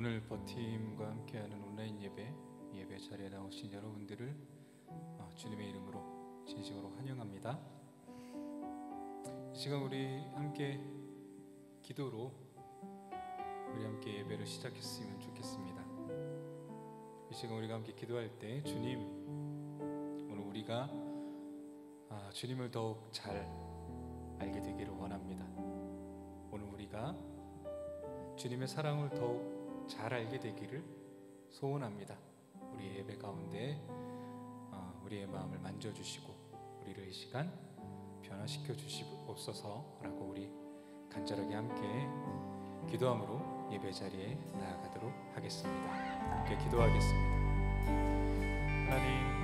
오늘 버팀과 함께하는 온라인 예배 자리에 나오신 여러분들을 주님의 이름으로 진심으로 환영합니다. 이 시간 우리 함께 기도로 우리 함께 예배를 시작했으면 좋겠습니다. 이 시간 우리가 함께 기도할 때 주님, 오늘 우리가 주님을 더욱 잘 알게 되기를 원합니다. 오늘 우리가 주님의 사랑을 더욱 잘 알게 되기를 소원합니다. 우리의 예배 가운데 우리의 마음을 만져주시고 우리를 이 시간 변화시켜 주시옵소서라고 우리 간절하게 함께 기도함으로 예배 자리에 나아가도록 하겠습니다. 함께 기도하겠습니다. 하나님,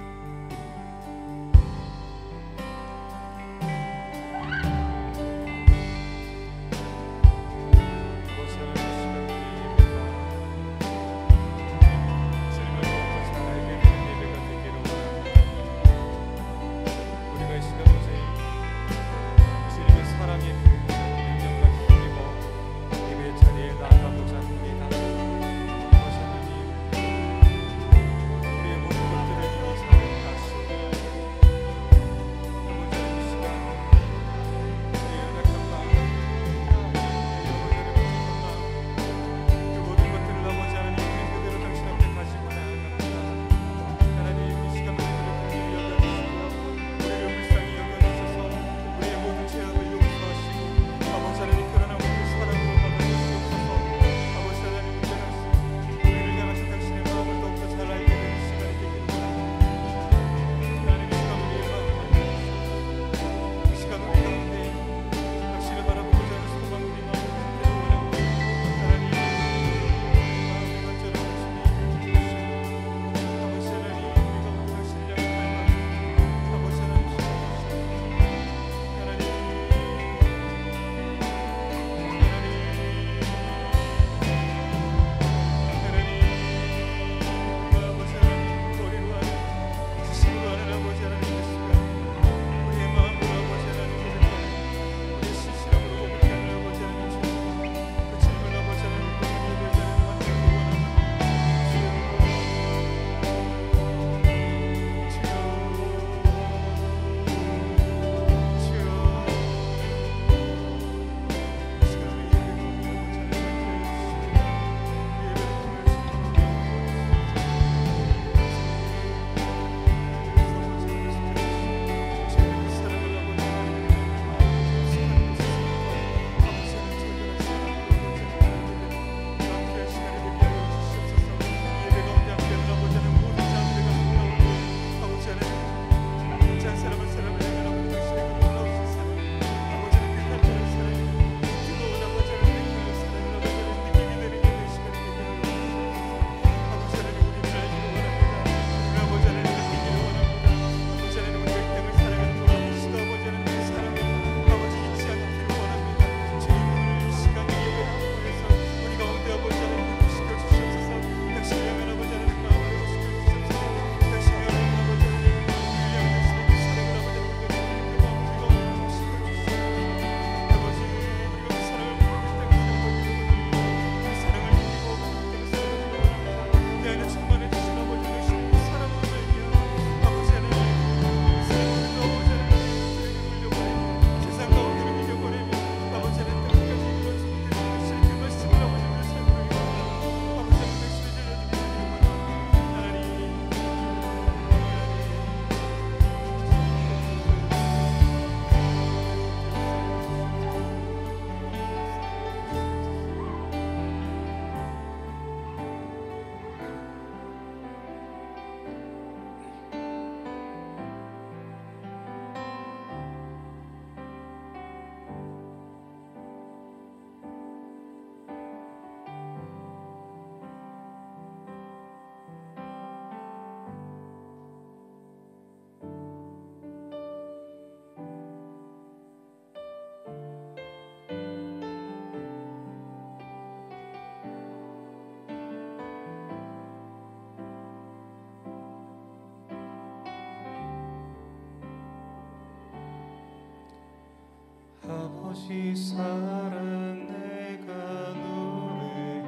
아버지 사랑 내가 노래해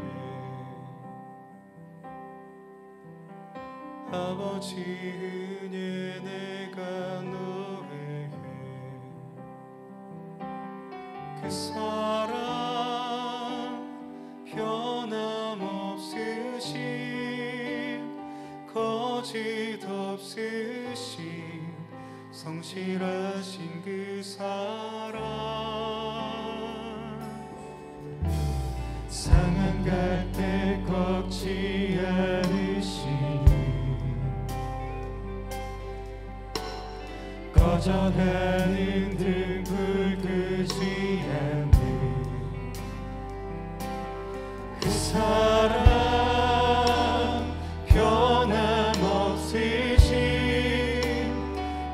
거짓 은혜 내가 노래해. 그 사랑 변함없으신 거짓 없으신 성실하신 그 사랑, 상한 갈 때 꺾지 않으시니 꺼져가는 등 불 끄지 않는 그 사랑 변함없으신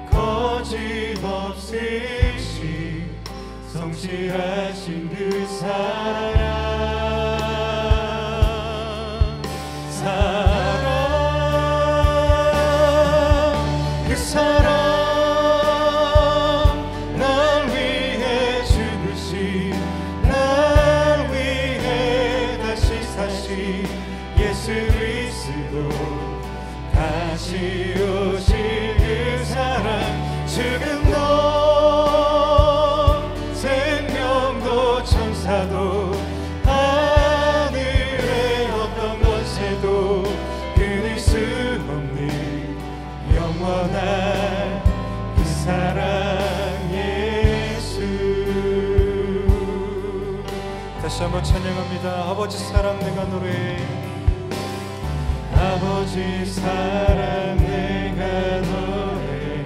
거짓 없으신 성실하신 그 사랑, 그 사랑 날 위해 죽으신, 날 위해 다시 사신 예수 그리스도, 다시 오실 그 사랑, 죽음도 생명도 천사도 하늘의 어떤 권세도 끊을 수 없는 영원한 그 사랑 예수. 다시 한번 찬양합니다. 아버지 사랑 내가 노래해. 아버지 사랑 내가 노래해.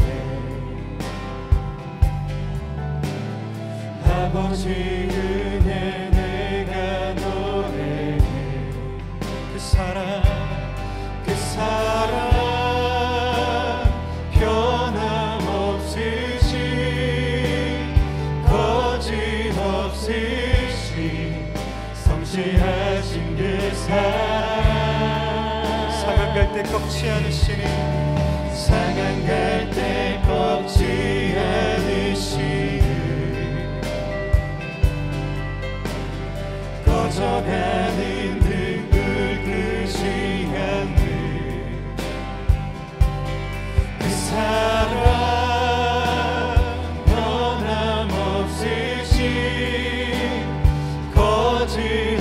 아버지 은혜 내가 노래해. 그 사랑, 그 사랑 변함없으신 거짓 없으신 성실하신 그 사랑, 상한 갈 때 꺾지 않으시니, 상한 갈 때 꺾지 않으시니 꺼져가는 등불 끄지 않는 그 사랑 변함없으신 거짓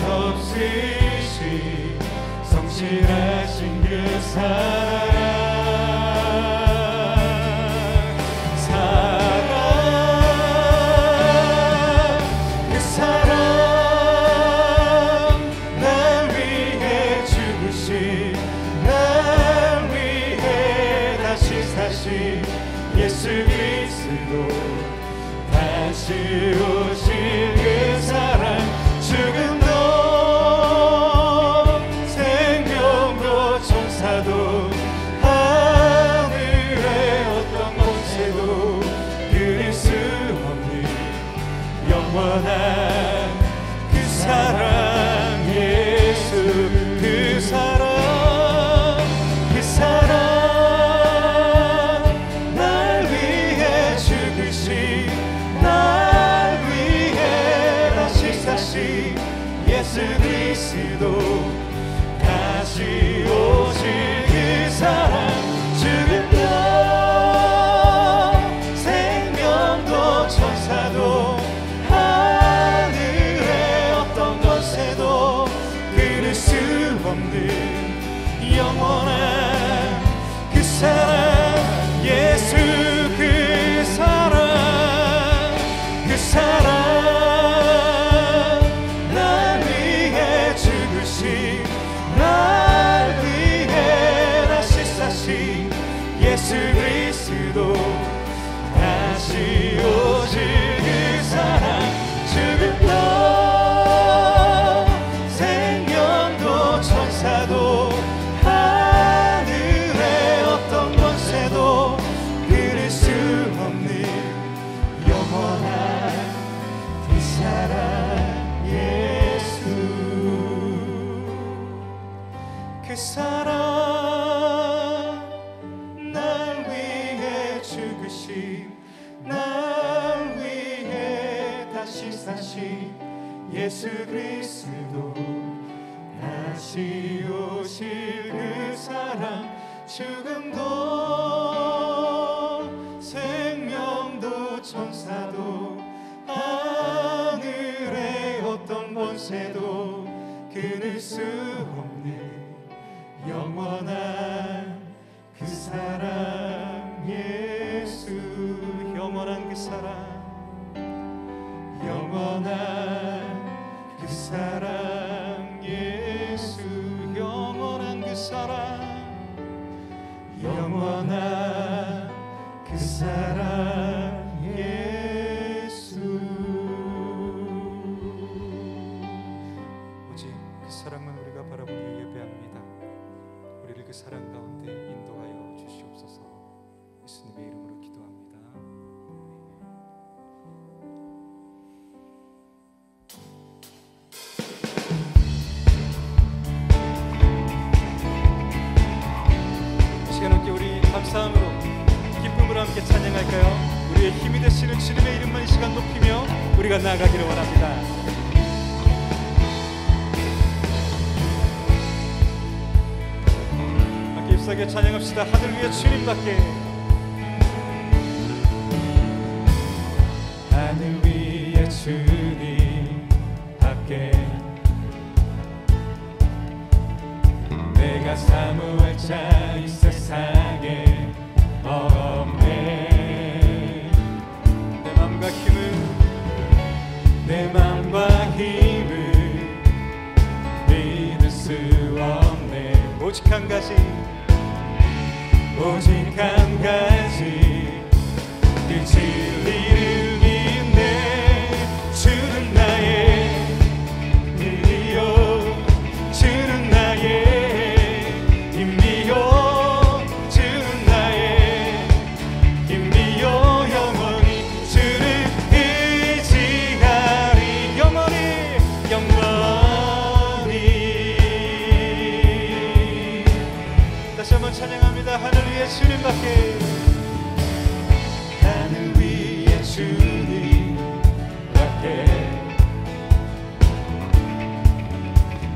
없으신 성실하신 그 사랑, 그 사랑 날 위해 죽으신, 날 위해 다시 사신 예수 그리스도, 다시 오실 그 사랑, 죽음도 생명도 천사도 하늘의 어떤 권세도 끊을 수 없는 영원한 그 사랑 예수. 그 사랑, 그 사랑 날 위해 죽으신, 날 위해 다시 사신 예수 그리스도, 다시 오실 그 사랑, 죽음도 생명도 천사도 하늘의 어떤 권세도 끊을 수 없는 영원한 그 사랑 예수. 그 사랑, 그 사랑 날 위해 죽으신, 날 위해 다시 사신 예수 그리스도, 다시 오실 그 사랑, 죽음도 생명도 천사도 하늘의 어떤 권세도 끊을 수 없는 영원한 그 사랑 예수. 그 사랑 날 위해 죽으신, 날 위해 다시 사신 예수 그리스도, 다시 오실 그 사랑, 죽음도 생명도 천사도 하늘의 어떤 권세도 끊을 수 없는 영원한 그 사랑 예수. 영원한 그 사랑, 영원한 그 사랑 예수. 영원한 그 사랑, 영원한 그 사랑 예수. 오직 그 사랑만 우리가 바라보며 예배합니다. 우리를 그 사랑 가운데 인도하여 주시옵소서. 예수님의 이름으로 기도합니다. 시간 함께 우리 감사함으로 기쁨으로 함께 찬양할까요? 우리의 힘이 되시는 주님의 이름만 이 시간 높이며 우리가 나아가기를 원합니다. 함께 입사하게 찬양합시다. 하늘 위에 주님밖에, 하늘 위에 주님밖에 내가 사모할 자 이 세상에 없네. 내 맘과 힘을, 내 맘과 힘을 믿을 수 없네. 오직 한 가지, 오직 한 가지, 그 진리를 믿네. 주는 나의 힘이요, 주는 나의 찬양합니다. 하늘 위에 주님밖에, 하늘 위에 주님밖에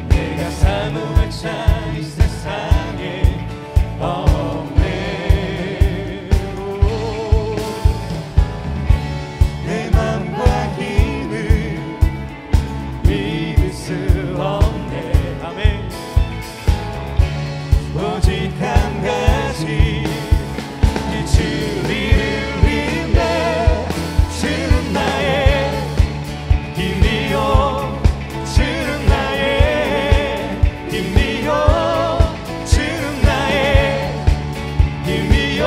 내가 사모할 자 이 세상에 없네. 내 맘과 힘을 믿을 수 없네. 아멘. 오직 한 가지, 이 진리를 믿네. 주는 나의 힘이요, 주는 나의 힘이요, 주는 나의 힘이요.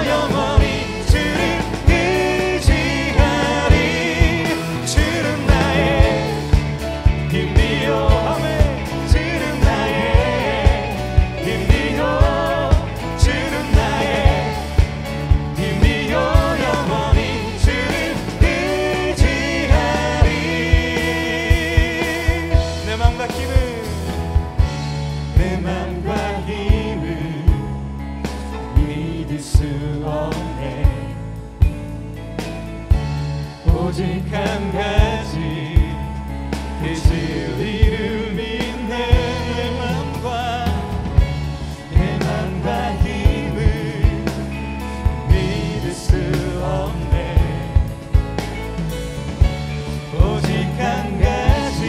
영원히 주를 의지하리. 주는 나의 힘이요. 아멘. 주는 나의 힘이요, 주는 나의 힘이요. 영원히 주를 의지하리. 내 맘과 힘을, 내 맘과 힘을 믿을 수 없네. 오직 한 가지, 그 진리를 믿네. 내 맘과 힘을 믿을 수 없네. 오직 한 가지,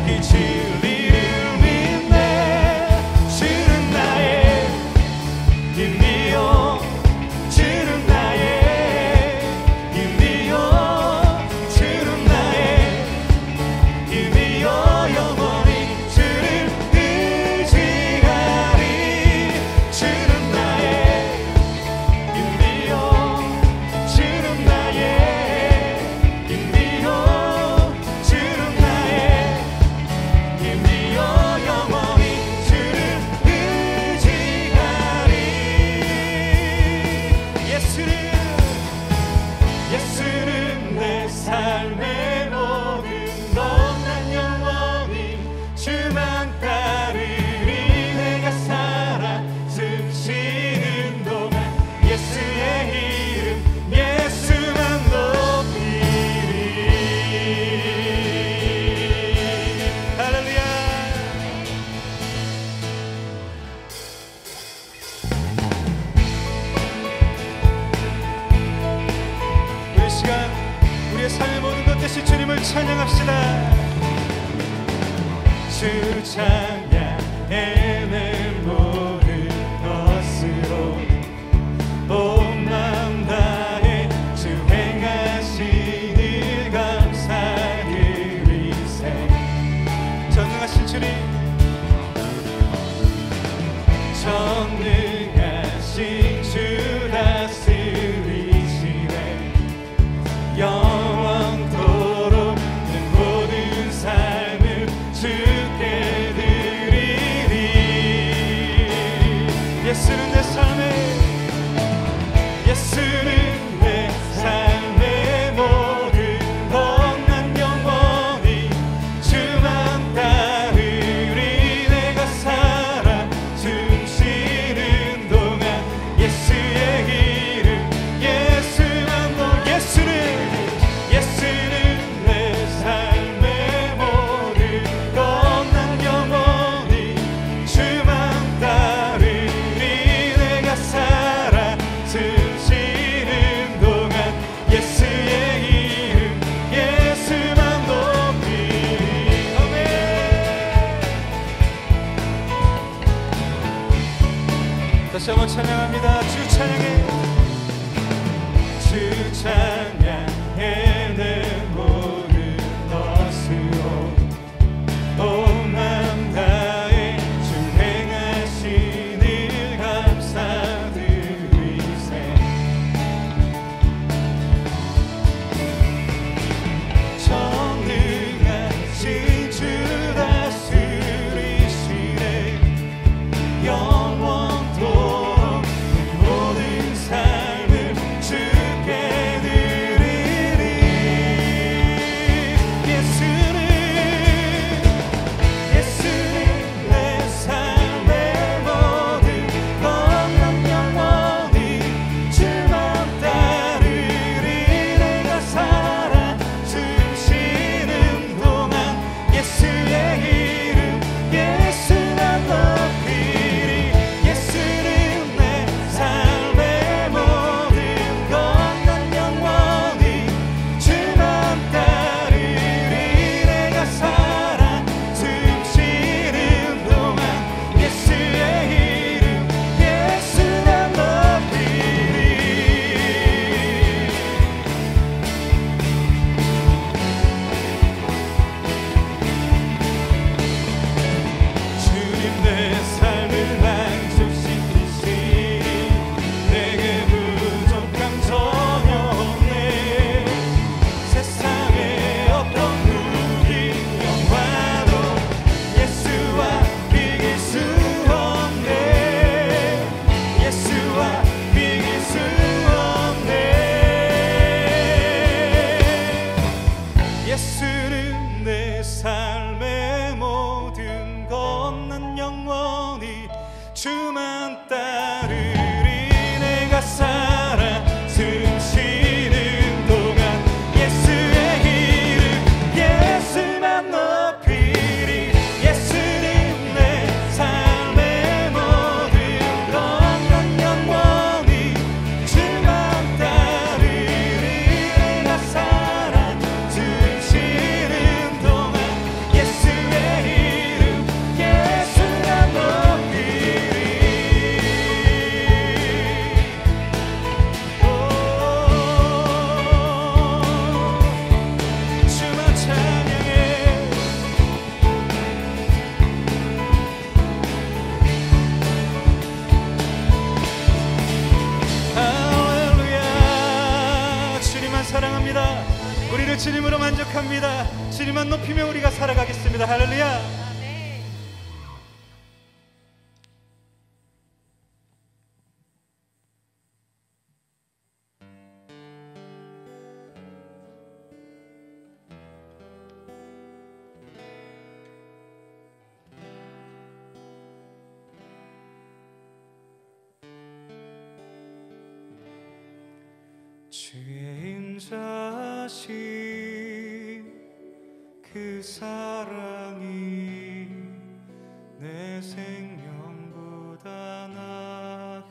그 진리를 믿네. 주는 나의 힘이요, 주는 나의 힘이요, 주는 나의 힘이요. 영원히 주를 의지하리. 주는 나의 힘이요, 주는 나의 힘이요, 주는 나의 힘이요. 영원히 주를 의지하리. 예수는 내 삶의 모든 것. 난 영원히 주만 따르리. 내가 살아 숨쉬는 동안 예수의 이름, 예수만 높이리. 할렐루야. 다시 주님을 찬양합시다. 주 찬양해내 모든 것으로 온 마음 다해 주 행하신 일 감사드리세. 전능하신 주님, 전능하신 주 다스리시네. 영원토록 내 모든 삶을 주께 드리리. 예수는 내 삶의, 예수는 내 삶의 모든 것. 난 영원히 주만 따르리. 내가 살아 숨쉬는 동안 예수의 이름, 예수만 더. 예수는 내 삶의 모든 것. 난 영원히 주만 따르리. 내가 살아 숨쉬는 동안 예수의 이름, 예수만 높이리. 아멘. 다시 한번 찬양합니다. 주 찬양해, 주 찬양해 내 모든 것으로 온 마음 다해 주 행하신 일 감사드리세. 전능하신 주 다스리시네. 영원토록 내 모든 삶을 주께 드리리. 예수는 내 삶의 모든 것. 난 영원히 주만 따르리. 내가 살아 숨쉬는 동안 예수의 이름, 예수만 높이리. 예수는 내 삶의 모든 것. 난 영원히 주만 따르리. 내가 살아 숨쉬는 동안 예수의 이름, 예수만 높이리. 주님 내 삶을 만족시키시니 내게 부족함 전혀 없네. 세상에 어떤 누린 영화도 예수와 비길 수 없네. 예수와 비길 수 없네. 예수는 내 삶의 모든 것. 난 영원히 주만 따르리. 내가 살아 숨쉬는 동안 예수의 이름, 예수만 높이리. 예수는 내 삶의 모든 것. 난 영원히 주만 따르리. 내가 살아 숨쉬는 동안 예수의 이름, 예수만 높이리. 주만 찬양해. 할렐루야. 주님만 사랑합니다. 우리를 주님으로 만족합니다. 주님만 높이며 우리가 살아가겠습니다. 할렐루야. 주의 인자신 그 사랑이 내 생명보다 나으며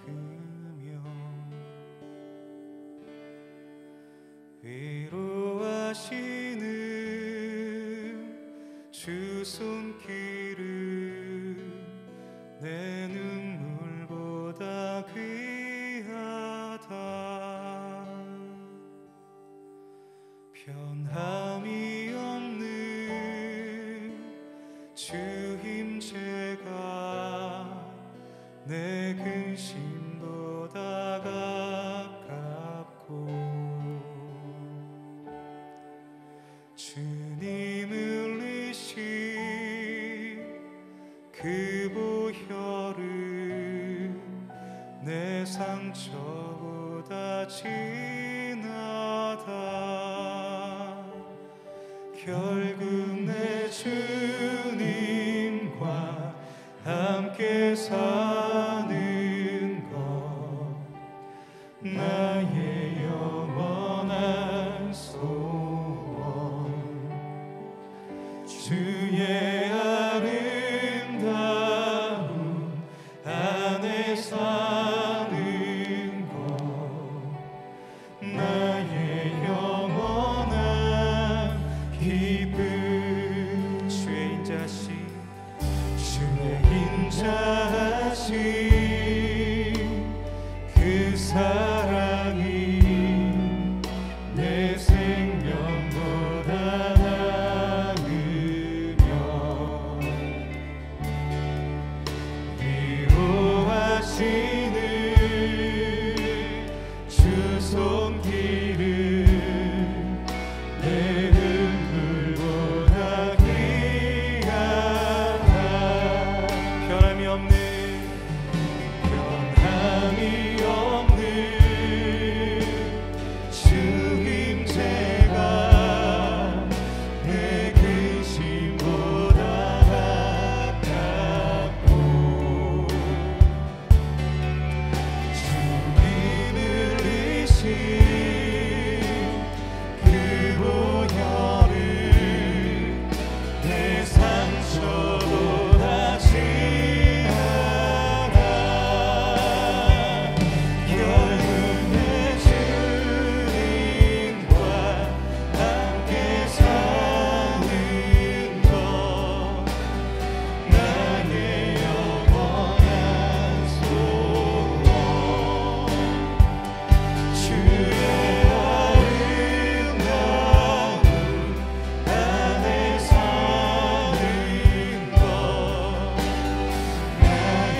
위로하시는 주 손길은 내 눈물보다 귀하다. 변함이 없는 주 임재가 내 근심보다 가깝고 주님을 의식 그 보혈은 내 상처보다 진하다. 결국 내 주님과 함께 사는 것 나의 영원한 소원. 주의 아름다움 안에 사는 것 나의 영원한 기쁨. 주의 인자하심 주의 인자하심 그 사랑이 내 생명보다 나으며 위로하시는 주 손길은 내 눈물보다 귀하다. 변함이 없는 주 임재가 내 근심보다 가깝고 주님을 의식 그 보혈은 내 상처보다 진하다. 결국 내 주님과 함께 사는 것 나의 영원한 소원. 주의 아름다움 안에 사는 것 나의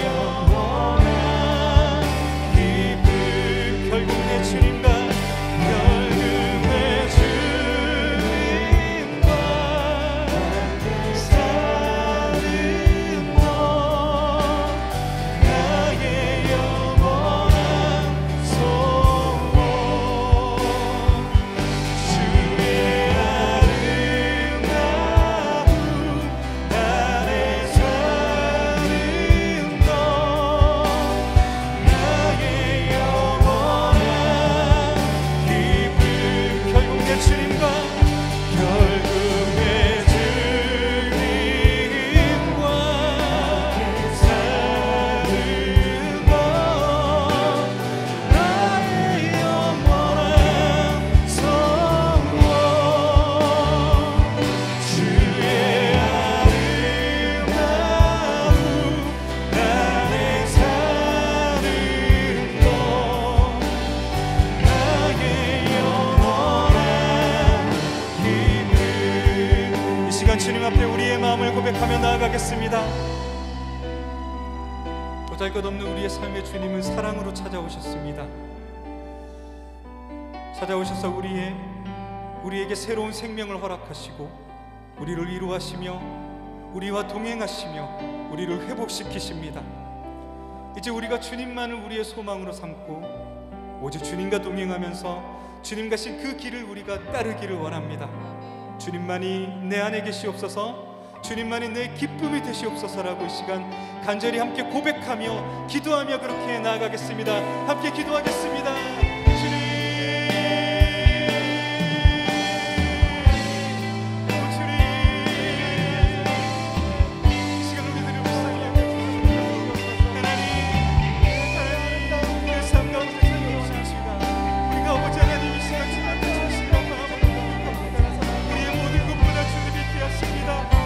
영원한 기쁨. 결국 내 주님과 사는 것 나의 영원한 소원. 주의 아름다움 안에 사는 것 나의 영원한 기쁨. 결국 내 주님과 사는 것 나의 영원한 소원. 주의 아름다움 안에 사는 것 나의 영원한 기쁨. 이 시간 주님 앞에 우리의 마음을 고백하며 나아가겠습니다. 보잘것없는 우리의 삶의 주님은 사랑으로 찾아오셨습니다. 찾아오셔서 우리에게 새로운 생명을 허락하시고 우리를 위로하시며 우리와 동행하시며 우리를 회복시키십니다. 이제 우리가 주님만을 우리의 소망으로 삼고 오직 주님과 동행하면서 주님 가신 그 길을 우리가 따르기를 원합니다. 주님만이 내 안에 계시옵소서, 주님만이 내 기쁨이 되시옵소서라고 이 시간 간절히 함께 고백하며 기도하며 그렇게 나아가겠습니다. 함께 기도하겠습니다. 우리의 모든 것보다 주님이 귀하십니다.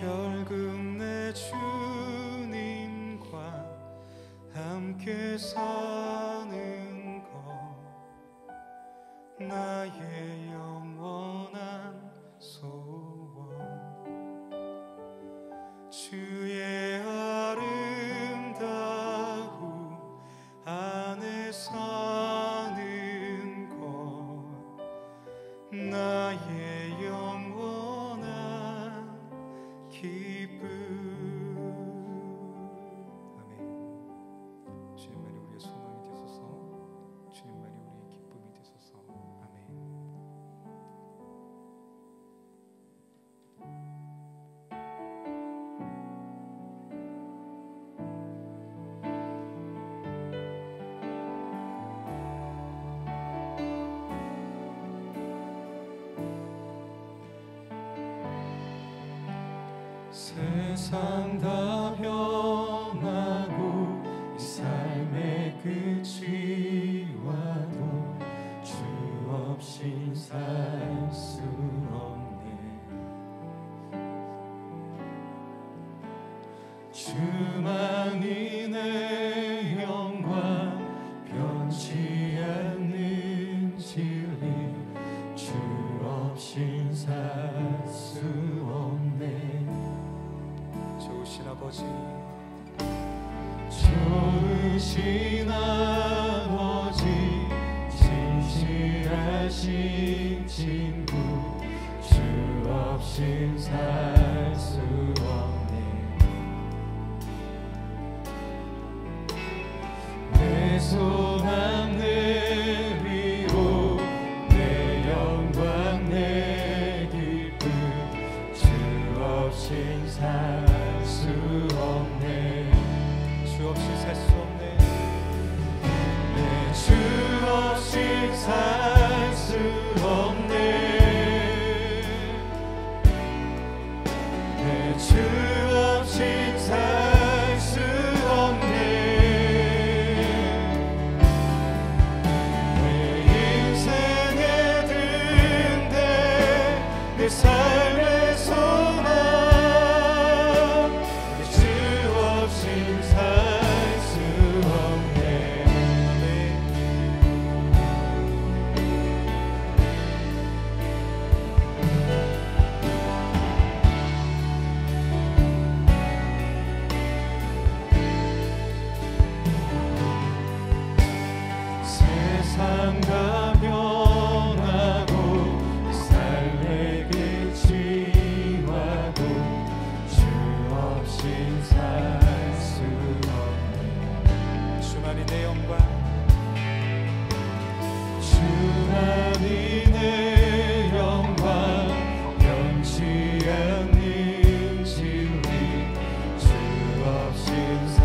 결국 내 주님과 함께 사는 것, 나의 영원한 소원. 주의 아름다움 안에 사는 것, 나의 영원한 기쁨. 아멘. 주님만이 우리의 소망이 되소서. 주님만이 우리의 기쁨이 되소서. 아멘. 세상 다 변하고 이 삶의 끝이 와도 주 없인 살 수 없네. 주만이 내 영광, 변치 않는 진리, 주 없인 살 수 없네. 좋으신 아버지, 좋으신 아버지, 진실하신 친구, 주 없인 살 수 없네. 내 소망 내 위로, 내 영광 내 기쁨, 주 없인 살 수 없네. 주 없이 살 수 없네. 내 주 없이 살 수 없네. 내 주 없이 살 수 없네. 내 인생의 등대, 내 삶의 소망, 세상 다 변하고 삶의 끝이 와도 주 없인 살 수 없네. 주만이 내 영광, 주만이 내 영광, 변치 않는 진리, 주 없인 살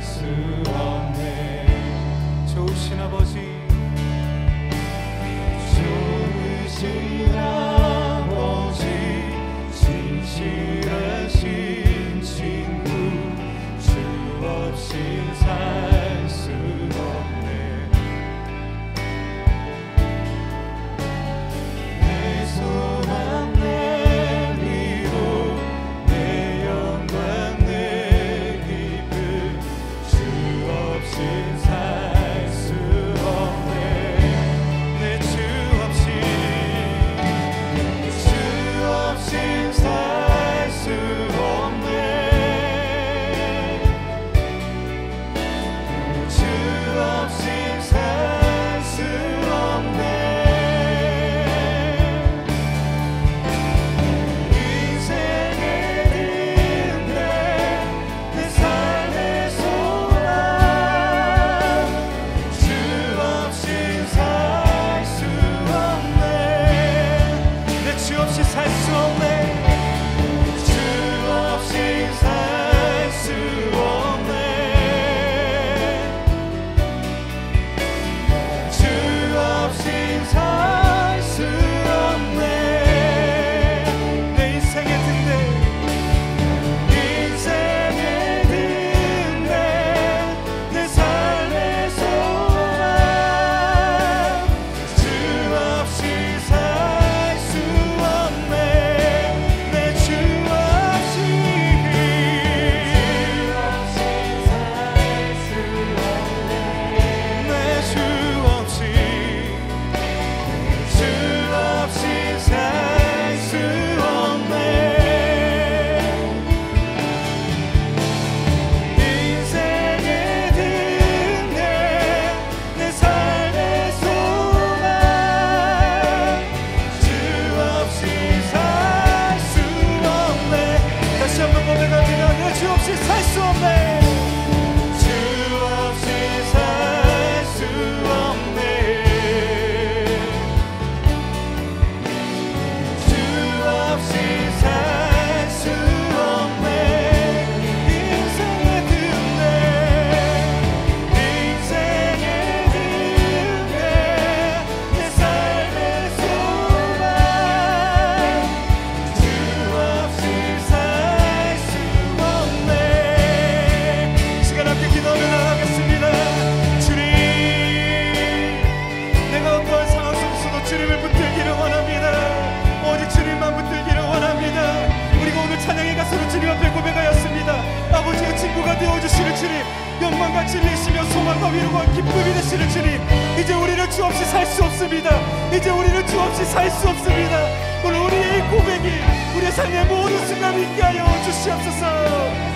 수 없네. 좋으신 아버지, 좋으신 아버지, 진실하신 친구, 주 없인 살 수 없네. 내 소망 내 위로, 내 영광 내 기쁨, 주 없인 살 수 없네. 내 주 없이, 주 없인 살 수 없네. 주 없인 살 수 없네. 인생의 등대, 내 삶의 소망, 주 없인 살 수 없네. 내 주 없이 살 수 없네. 주 없이 살 수 없네. 주 없이 살 수 없네. 내 인생의 등대, 인생의 등대, 내 삶의 소망, 주 없이 살 수 없네. 내 우리가 진리시며 소망과 위로와 기쁨이 되시는 주님, 이제 우리는 주 없이 살 수 없습니다. 이제 우리는 주 없이 살 수 없습니다. 오늘 우리의 이 고백이 우리의 삶의 모든 순간을 있게 하여 주시옵소서.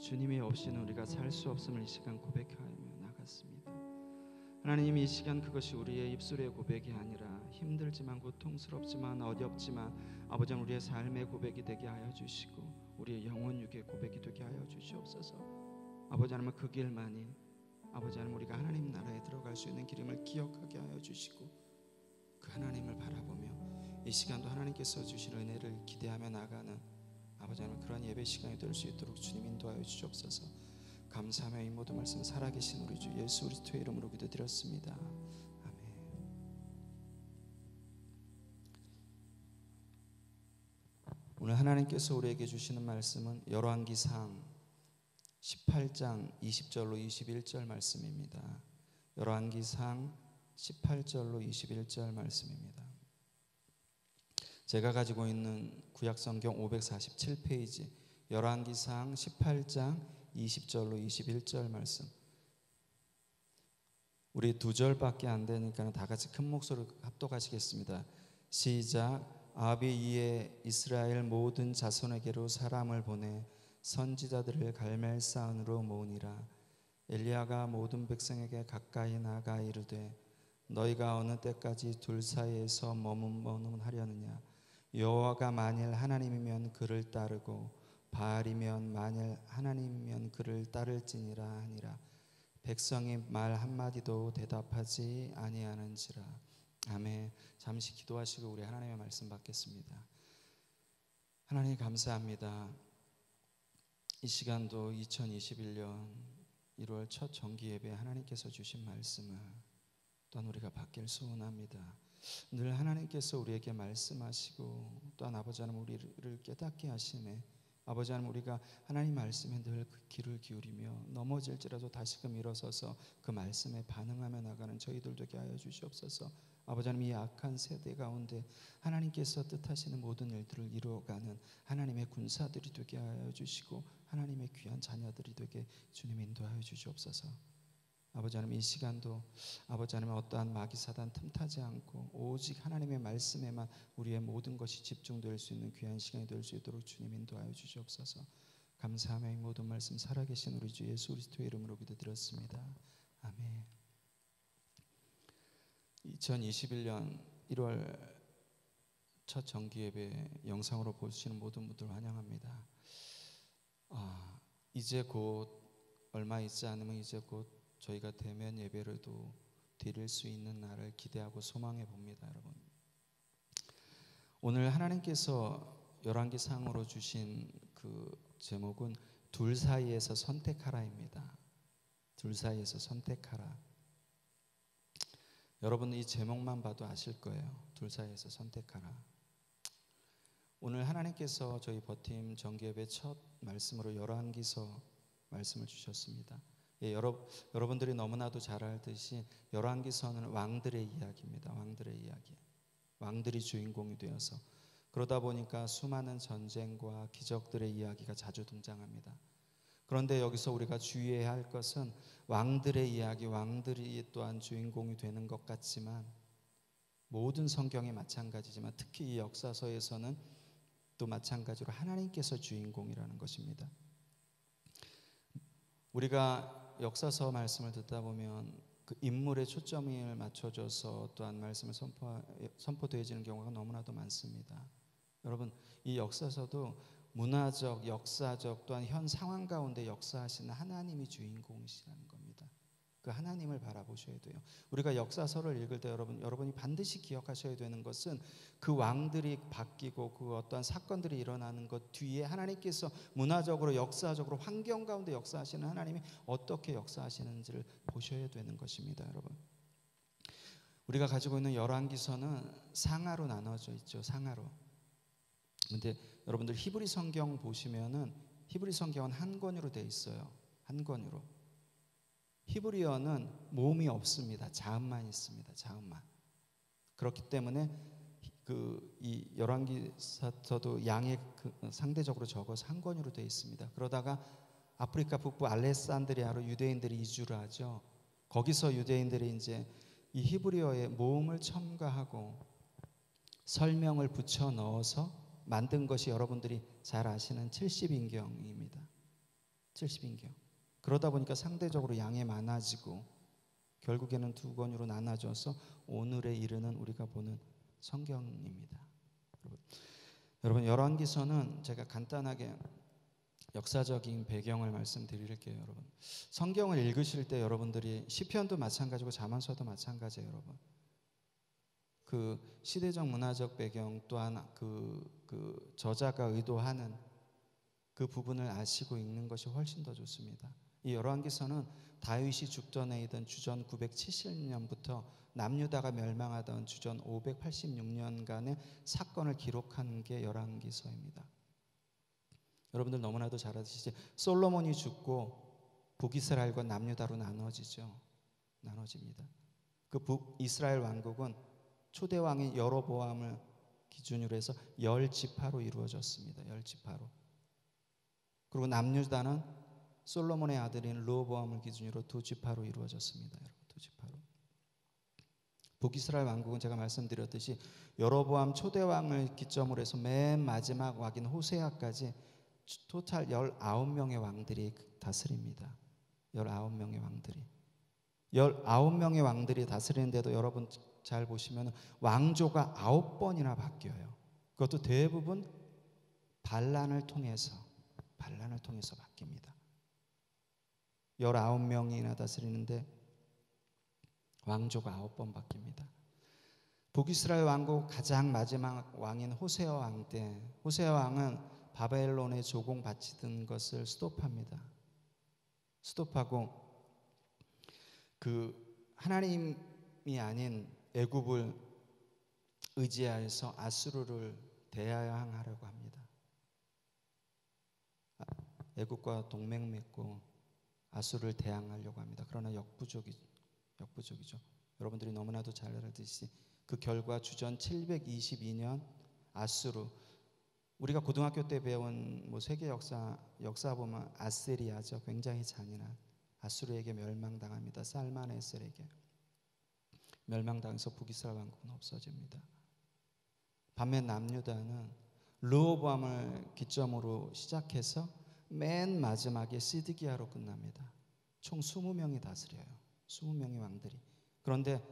주님이 없이는 우리가 살 수 없음을 이 시간 고백하며 나갔습니다. 하나님, 이 시간 그것이 우리의 입술의 고백이 아니라 힘들지만 고통스럽지만 어렵지만 아버지 우리의 삶의 고백이 되게 하여 주시고 우리의 영혼 육의 고백이 되게 하여 주시옵소서. 아버지 하나님, 그 길만이 아버지 하나님 우리가 하나님 나라에 들어갈 수 있는 길임을 기억하게 하여 주시고 그 하나님을 바라보며 이 시간도 하나님께서 주실 은혜를 기대하며 나가는 아버지 하나님 그런 예배 시간이 될 수 있도록 주님 인도하여 주시옵소서. 감사하며 이 모든 말씀 살아계신 우리 주 예수 그리스도의 이름으로 기도드렸습니다. 아멘. 오늘 하나님께서 우리에게 주시는 말씀은 열왕기상 18장 20절로 21절 말씀입니다. 열왕기상 18절로 21절 말씀입니다. 제가 가지고 있는 구약성경 547페이지 열왕기상 18장 20절로 21절 말씀. 우리 두 절밖에 안 되니까 다 같이 큰 목소리로 합독하시겠습니다. 시작. 아비이에 이스라엘 모든 자손에게로 사람을 보내 선지자들을 갈멜산으로 모으니라. 엘리야가 모든 백성에게 가까이 나가 이르되 너희가 어느 때까지 둘 사이에서 머뭇머뭇하려느냐. 여호와가 만일 하나님이면 그를 따르고 바알이면 만일 하나님이면 그를 따를지니라 하니라. 백성이 말 한마디도 대답하지 아니하는지라. 아멘. 잠시 기도하시고 우리 하나님의 말씀 받겠습니다. 하나님 감사합니다. 이 시간도 2021년 1월 첫 정기 예배 하나님께서 주신 말씀을 또한 우리가 받길 소원합니다. 늘 하나님께서 우리에게 말씀하시고 또한 아버지 하나님 우리를 깨닫게 하시네. 아버지 하나님 우리가 하나님 말씀에 늘 귀를 기울이며 넘어질지라도 다시금 일어서서 그 말씀에 반응하며 나가는 저희들 되게 하여 주시옵소서. 아버지 하나님 이 악한 세대 가운데 하나님께서 뜻하시는 모든 일들을 이루어가는 하나님의 군사들이 되게 하여 주시고 하나님의 귀한 자녀들이 되게 주님 인도하여 주시옵소서. 아버지 하나님 이 시간도 아버지 하나님 어떠한 마귀 사단 틈타지 않고 오직 하나님의 말씀에만 우리의 모든 것이 집중될 수 있는 귀한 시간이 될 수 있도록 주님 인도하여 주시옵소서. 감사하며 이 모든 말씀 살아계신 우리 주 예수 그리스도의 이름으로 기도드렸습니다. 아멘. 2021년 1월 첫 정기예배 영상으로 보시는 모든 분들 환영합니다. 이제 곧 얼마 있지 않으면 이제 곧 저희가 대면 예배를도 드릴 수 있는 날을 기대하고 소망해 봅니다. 여러분, 오늘 하나님께서 열왕기상으로 주신 그 제목은 둘 사이에서 선택하라입니다. 둘 사이에서 선택하라. 여러분, 이 제목만 봐도 아실 거예요. 둘 사이에서 선택하라. 오늘 하나님께서 저희 버팀 정기예배 첫 말씀으로 열왕기서 말씀을 주셨습니다. 예, 여러분들이 너무나도 잘 알듯이 열왕기서는 왕들의 이야기입니다. 왕들의 이야기. 왕들이 주인공이 되어서 그러다 보니까 수많은 전쟁과 기적들의 이야기가 자주 등장합니다. 그런데 여기서 우리가 주의해야 할 것은 왕들의 이야기, 왕들이 또한 주인공이 되는 것 같지만 모든 성경이 마찬가지지만 특히 이 역사서에서는 또 마찬가지로 하나님께서 주인공이라는 것입니다. 우리가 역사서 말씀을 듣다 보면 그 인물에 초점을 맞춰줘서 또한 말씀을 선포되어지는 경우가 너무나도 많습니다. 여러분, 이 역사서도 문화적, 역사적 또한 현 상황 가운데 역사하시는 하나님이 주인공이시라는 겁니다. 그 하나님을 바라보셔야 돼요. 우리가 역사서를 읽을 때 여러분이 반드시 기억하셔야 되는 것은 그 왕들이 바뀌고 그 어떠한 사건들이 일어나는 것 뒤에 하나님께서 문화적으로, 역사적으로, 환경 가운데 역사하시는 하나님이 어떻게 역사하시는지를 보셔야 되는 것입니다. 여러분, 우리가 가지고 있는 열왕기서는 상하로 나눠져 있죠. 상하로. 근데 여러분들 히브리 성경 보시면은 히브리 성경은 한 권으로 돼 있어요. 한 권으로. 히브리어는 모음이 없습니다. 자음만 있습니다. 자음만. 그렇기 때문에 이 열왕기서도 양이 상대적으로 적어서 한 권으로 되어 있습니다. 그러다가 아프리카 북부 알렉산드리아로 유대인들이 이주를 하죠. 거기서 유대인들이 이제 이 히브리어에 모음을 첨가하고 설명을 붙여 넣어서 만든 것이 여러분들이 잘 아시는 70인경입니다. 70인경. 그러다 보니까 상대적으로 양이 많아지고 결국에는 두 권으로 나눠져서 오늘에 이르는 우리가 보는 성경입니다. 여러분, 열왕기서는 제가 간단하게 역사적인 배경을 말씀드릴게요. 여러분, 성경을 읽으실 때 여러분들이 시편도 마찬가지고 잠언서도 마찬가지예요. 여러분, 그 시대적 문화적 배경 또한 그 저자가 의도하는 그 부분을 아시고 읽는 것이 훨씬 더 좋습니다. 이 열왕기서는 다윗이 죽전에 있던 주전 970년부터 남유다가 멸망하던 주전 586년간의 사건을 기록한 게 열왕기서입니다. 여러분들 너무나도 잘 아시지, 솔로몬이 죽고 북이스라엘과 남유다로 나눠집니다. 그 북이스라엘 왕국은 초대 왕인 여로보암을 기준으로 해서 10지파로 이루어졌습니다. 10지파로. 그리고 남유다는 솔로몬의 아들인 르호보암을 기준으로 2지파로 이루어졌습니다. 여러분, 2지파로. 북이스라엘 왕국은 제가 말씀드렸듯이 여로보암 초대 왕을 기점으로 해서 맨 마지막 왕인 호세아까지 토탈 19명의 왕들이 다스립니다. 19명의 왕들이. 19명의 왕들이 다스리는데도 여러분 잘 보시면 왕조가 9번이나 바뀌어요. 그것도 대부분 반란을 통해서 바뀝니다. 19명이나 다스리는데 왕조가 9번 바뀝니다. 북이스라엘 왕국 가장 마지막 왕인 호세아 왕 때, 호세아 왕은 바벨론에 조공 바치던 것을 스톱합니다. 스톱하고 그 하나님이 아닌 애굽을 의지하여서 아수르를 대항하려고 합니다. 애굽과 동맹 맺고 아수르를 대항하려고 합니다. 그러나 역부족이죠. 여러분들이 너무나도 잘 알듯이 그 결과 주전 722년 아수르, 우리가 고등학교 때 배운 세계 역사 보면 아시리아죠. 굉장히 잔인한 아수르에게 멸망당합니다. 살마네셀에게 멸망당해서 북이스라엘 왕국은 없어집니다. 반면 남유다는 르호보암을 기점으로 시작해서 맨 마지막에 시드기야로 끝납니다. 총 20명이 다스려요. 20명의 왕들이. 그런데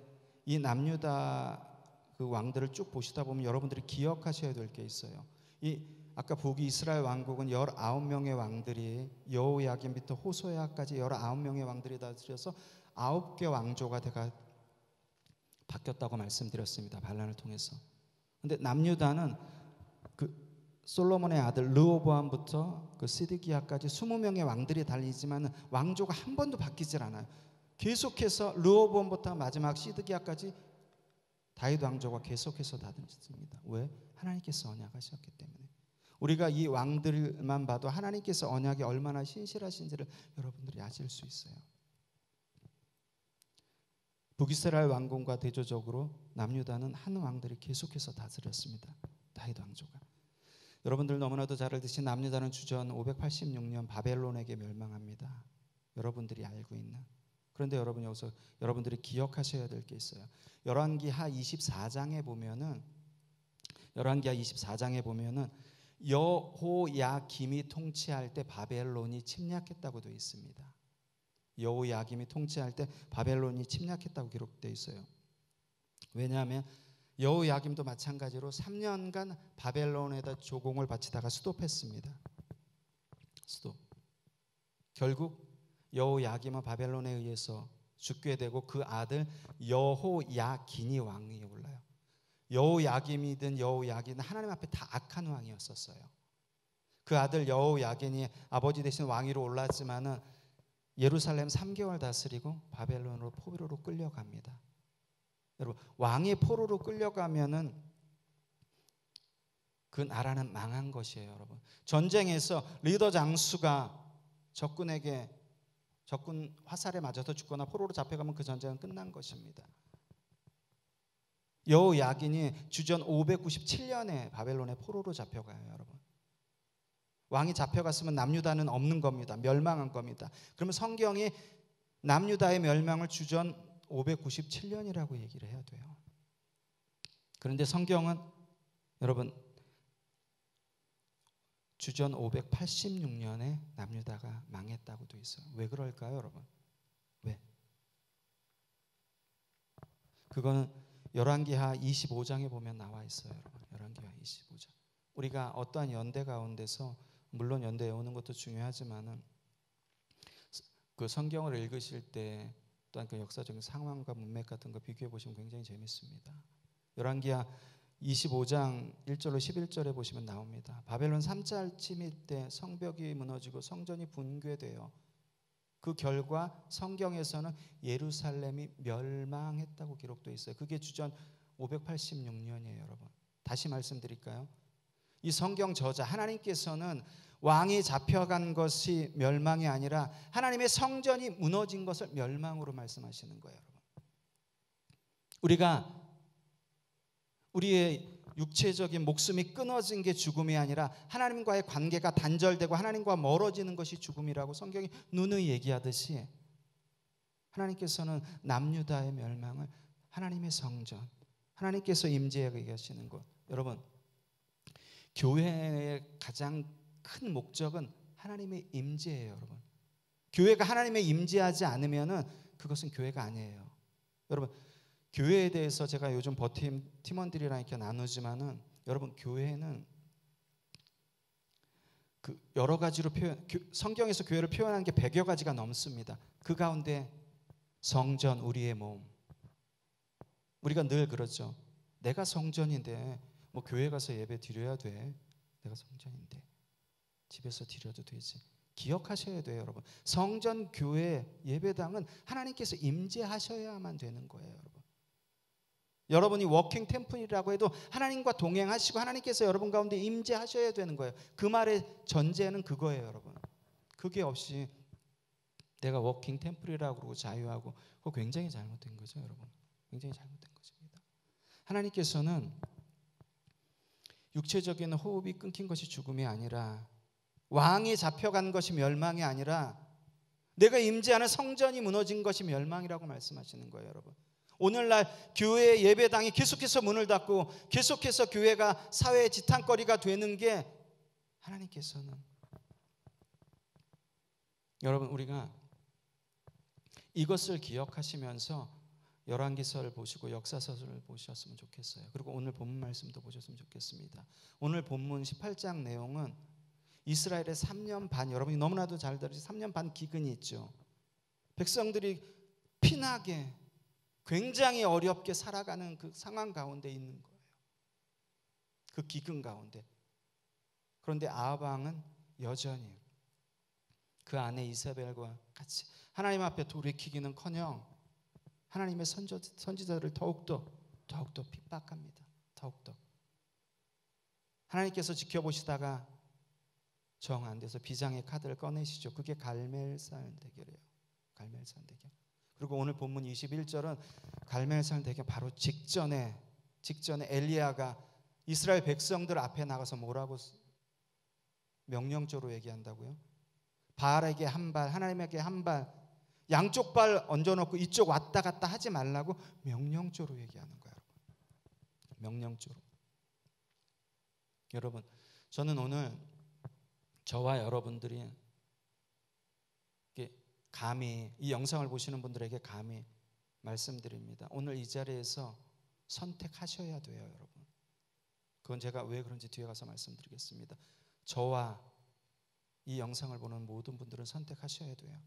이 남유다 그 왕들을 쭉 보시다 보면 여러분들이 기억하셔야 될 게 있어요. 이 아까 북이 이스라엘 왕국은 19명의 왕들이 여호야김부터 호소야까지 19명의 왕들이 다스려서 9개 왕조가 바뀌었다고 말씀드렸습니다. 반란을 통해서. 근데 남유다는 그 솔로몬의 아들 르호보암부터 그 시드기야까지 20명의 왕들이 달리지만 왕조가 한 번도 바뀌질 않아요. 계속해서 르호보암부터 마지막 시드기야까지 다윗 왕조가 계속해서 다듬습니다. 왜? 하나님께서 언약하셨기 때문에. 우리가 이 왕들만 봐도 하나님께서 언약이 얼마나 신실하신지를 여러분들이 아실 수 있어요. 북이스라엘 왕궁과 대조적으로 남유다는 한 왕들이 계속해서 다스렸습니다. 다윗 왕조가. 여러분들 너무나도 잘 알듯이 남유다는 주전 586년 바벨론에게 멸망합니다. 여러분들이 알고 있는. 그런데 여러분 여기서 여러분들이 기억하셔야 될 게 있어요. 열왕기하 24장에 보면은 여호야김이 통치할 때 바벨론이 침략했다고 되어 있습니다. 여호야김이 통치할 때 바벨론이 침략했다고 기록되어 있어요. 왜냐하면 여호야김도 마찬가지로 3년간 바벨론에다 조공을 바치다가 수도했습니다. 결국 여호야김은 바벨론에 의해서 죽게 되고 그 아들 여호야긴이 왕위에 올라요. 여호야김이든 여호야긴은 하나님 앞에 다 악한 왕이었었어요. 그 아들 여호야긴이 아버지 대신 왕위로 올랐지만은 예루살렘 3개월 다스리고 바벨론으로 포로로 끌려갑니다. 여러분, 왕이 포로로 끌려가면은 그 나라는 망한 것이에요, 여러분. 전쟁에서 리더 장수가 적군 화살에 맞아서 죽거나 포로로 잡혀가면 그 전쟁은 끝난 것입니다. 여호야긴이 주전 597년에 바벨론에 포로로 잡혀가요, 여러분. 왕이 잡혀갔으면 남유다는 없는 겁니다. 멸망한 겁니다. 그러면 성경이 남유다의 멸망을 주전 597년이라고 얘기를 해야 돼요. 그런데 성경은 여러분 주전 586년에 남유다가 망했다고 돼 있어요. 왜 그럴까요, 여러분? 왜? 그거는 열왕기하 25장에 보면 나와 있어요, 여러분. 열왕기하 25장. 우리가 어떠한 연대 가운데서 물론 연대 외우는 것도 중요하지만은 그 성경을 읽으실 때 또한 그 역사적인 상황과 문맥 같은 거 비교해 보시면 굉장히 재밌습니다. 열왕기하 25장 1절로 11절에 보시면 나옵니다. 바벨론 3차 침입 때 성벽이 무너지고 성전이 붕괴되어 그 결과 성경에서는 예루살렘이 멸망했다고 기록되어 있어요. 그게 주전 586년이에요, 여러분. 다시 말씀드릴까요? 이 성경 저자 하나님께서는 왕이 잡혀간 것이 멸망이 아니라 하나님의 성전이 무너진 것을 멸망으로 말씀하시는 거예요, 여러분. 우리가 우리의 육체적인 목숨이 끊어진 게 죽음이 아니라 하나님과의 관계가 단절되고 하나님과 멀어지는 것이 죽음이라고 성경이 누누이 얘기하듯이 하나님께서는 남유다의 멸망을 하나님의 성전, 하나님께서 임재해 계시는 것. 여러분, 교회의 가장 큰 목적은 하나님의 임재예요, 여러분. 교회가 하나님의 임재하지 않으면은 그것은 교회가 아니에요. 여러분, 교회에 대해서 제가 요즘 버팀 팀원들이랑 이렇게 나누지만은 여러분, 교회는 그 여러 가지로 성경에서 교회를 표현하는 게 100여 가지가 넘습니다. 그 가운데 성전, 우리의 몸. 우리가 늘 그러죠. 내가 성전인데 뭐 교회 가서 예배 드려야 돼. 내가 성전인데 집에서 드려도 되지. 기억하셔야 돼요, 여러분. 성전, 교회, 예배당은 하나님께서 임재하셔야만 되는 거예요, 여러분. 여러분이 워킹 템플이라고 해도 하나님과 동행하시고 하나님께서 여러분 가운데 임재하셔야 되는 거예요. 그 말의 전제는 그거예요, 여러분. 그게 없이 내가 워킹 템플이라고 그러고 자유하고 그거 굉장히 잘못된 거죠, 여러분. 굉장히 잘못된 것입니다. 하나님께서는 육체적인 호흡이 끊긴 것이 죽음이 아니라 왕이 잡혀간 것이 멸망이 아니라 내가 임재하는 성전이 무너진 것이 멸망이라고 말씀하시는 거예요, 여러분. 오늘날 교회 예배당이 계속해서 문을 닫고 계속해서 교회가 사회의 지탄거리가 되는 게 하나님께서는 여러분, 우리가 이것을 기억하시면서 열왕기서를 보시고 역사서를 보셨으면 좋겠어요. 그리고 오늘 본문 말씀도 보셨으면 좋겠습니다. 오늘 본문 18장 내용은 이스라엘의 3년 반, 여러분이 너무나도 잘 들으시 3년 반 기근이 있죠. 백성들이 피나게 굉장히 어렵게 살아가는 그 상황 가운데 있는 거예요. 그 기근 가운데. 그런데 아합 왕은 여전히 그 아내 이세벨과 같이 하나님 앞에 돌이키기는커녕 하나님의 선지자들을 더욱더 핍박합니다. 더욱더. 하나님께서 지켜보시다가 정 안 돼서 비장의 카드를 꺼내시죠. 그게 갈멜산 대결이에요. 갈멜산 대결. 그리고 오늘 본문 21절은 갈멜산 대결 바로 직전에 엘리야가 이스라엘 백성들 앞에 나가서 뭐라고 명령조로 얘기한다고요? 바알에게 한 발, 하나님에게 한 발, 양쪽 발 얹어놓고 이쪽 왔다 갔다 하지 말라고 명령조로 얘기하는 거예요. 명령조로. 여러분, 저는 오늘 저와 여러분들이 감히 이 영상을 보시는 분들에게 감히 말씀드립니다. 오늘 이 자리에서 선택하셔야 돼요, 여러분. 그건 제가 왜 그런지 뒤에 가서 말씀드리겠습니다. 저와 이 영상을 보는 모든 분들은 선택하셔야 돼요.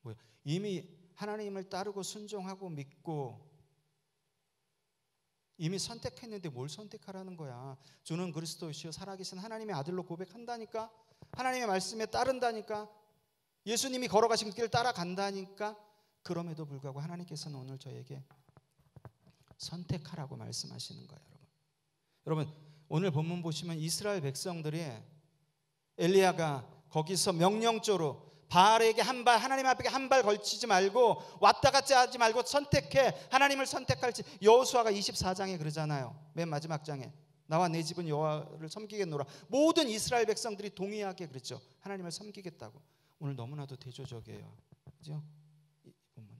뭐야? 이미 하나님을 따르고 순종하고 믿고 이미 선택했는데 뭘 선택하라는 거야? 주는 그리스도이시요 살아계신 하나님의 아들로 고백한다니까? 하나님의 말씀에 따른다니까? 예수님이 걸어가신 길 따라간다니까? 그럼에도 불구하고 하나님께서는 오늘 저에게 선택하라고 말씀하시는 거예요, 여러분. 여러분, 오늘 본문 보시면 이스라엘 백성들이 엘리야가 거기서 명령조로 바알에게 한 발, 하나님 앞에 한 발 걸치지 말고 왔다 갔다 하지 말고 선택해. 하나님을 선택할지. 여호수아가 24장에 그러잖아요. 맨 마지막 장에 나와 내 집은 여호와를 섬기겠노라. 모든 이스라엘 백성들이 동의하게 그랬죠. 하나님을 섬기겠다고. 오늘 너무나도 대조적이에요. 그죠? 이 본문.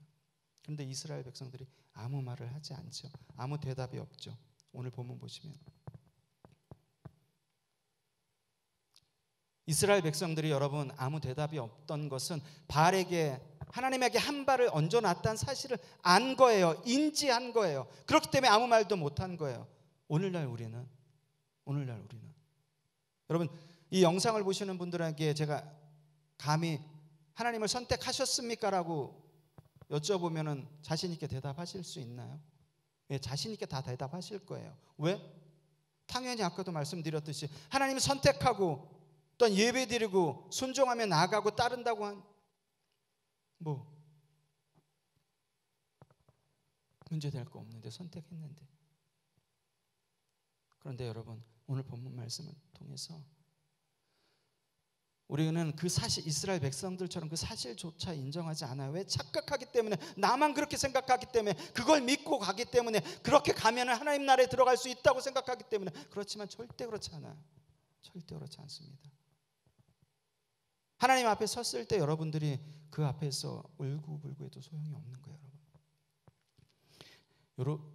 그런데 이스라엘 백성들이 아무 말을 하지 않죠. 아무 대답이 없죠. 오늘 본문 보시면 이스라엘 백성들이 여러분 아무 대답이 없던 것은 바알에게 하나님에게 한 발을 얹어놨다는 사실을 안 거예요. 인지한 거예요. 그렇기 때문에 아무 말도 못한 거예요. 오늘날 우리는 여러분 이 영상을 보시는 분들에게 제가 감히 하나님을 선택하셨습니까? 라고 여쭤보면 자신 있게 대답하실 수 있나요? 예, 자신 있게 다 대답하실 거예요. 왜? 당연히 아까도 말씀드렸듯이 하나님을 선택하고 또한 예배드리고 순종하며 나아가고 따른다고 한 문제될 거 없는데 선택했는데. 그런데 여러분 오늘 본문 말씀을 통해서 우리는 그 사실 이스라엘 백성들처럼 그 사실조차 인정하지 않아요. 왜? 착각하기 때문에 나만 그렇게 생각하기 때문에 그걸 믿고 가기 때문에 그렇게 가면 하나님 나라에 들어갈 수 있다고 생각하기 때문에 그렇지만 절대 그렇지 않아요. 절대 그렇지 않습니다. 하나님 앞에 섰을 때 여러분들이 그 앞에서 울고불고해도 소용이 없는 거예요, 여러분.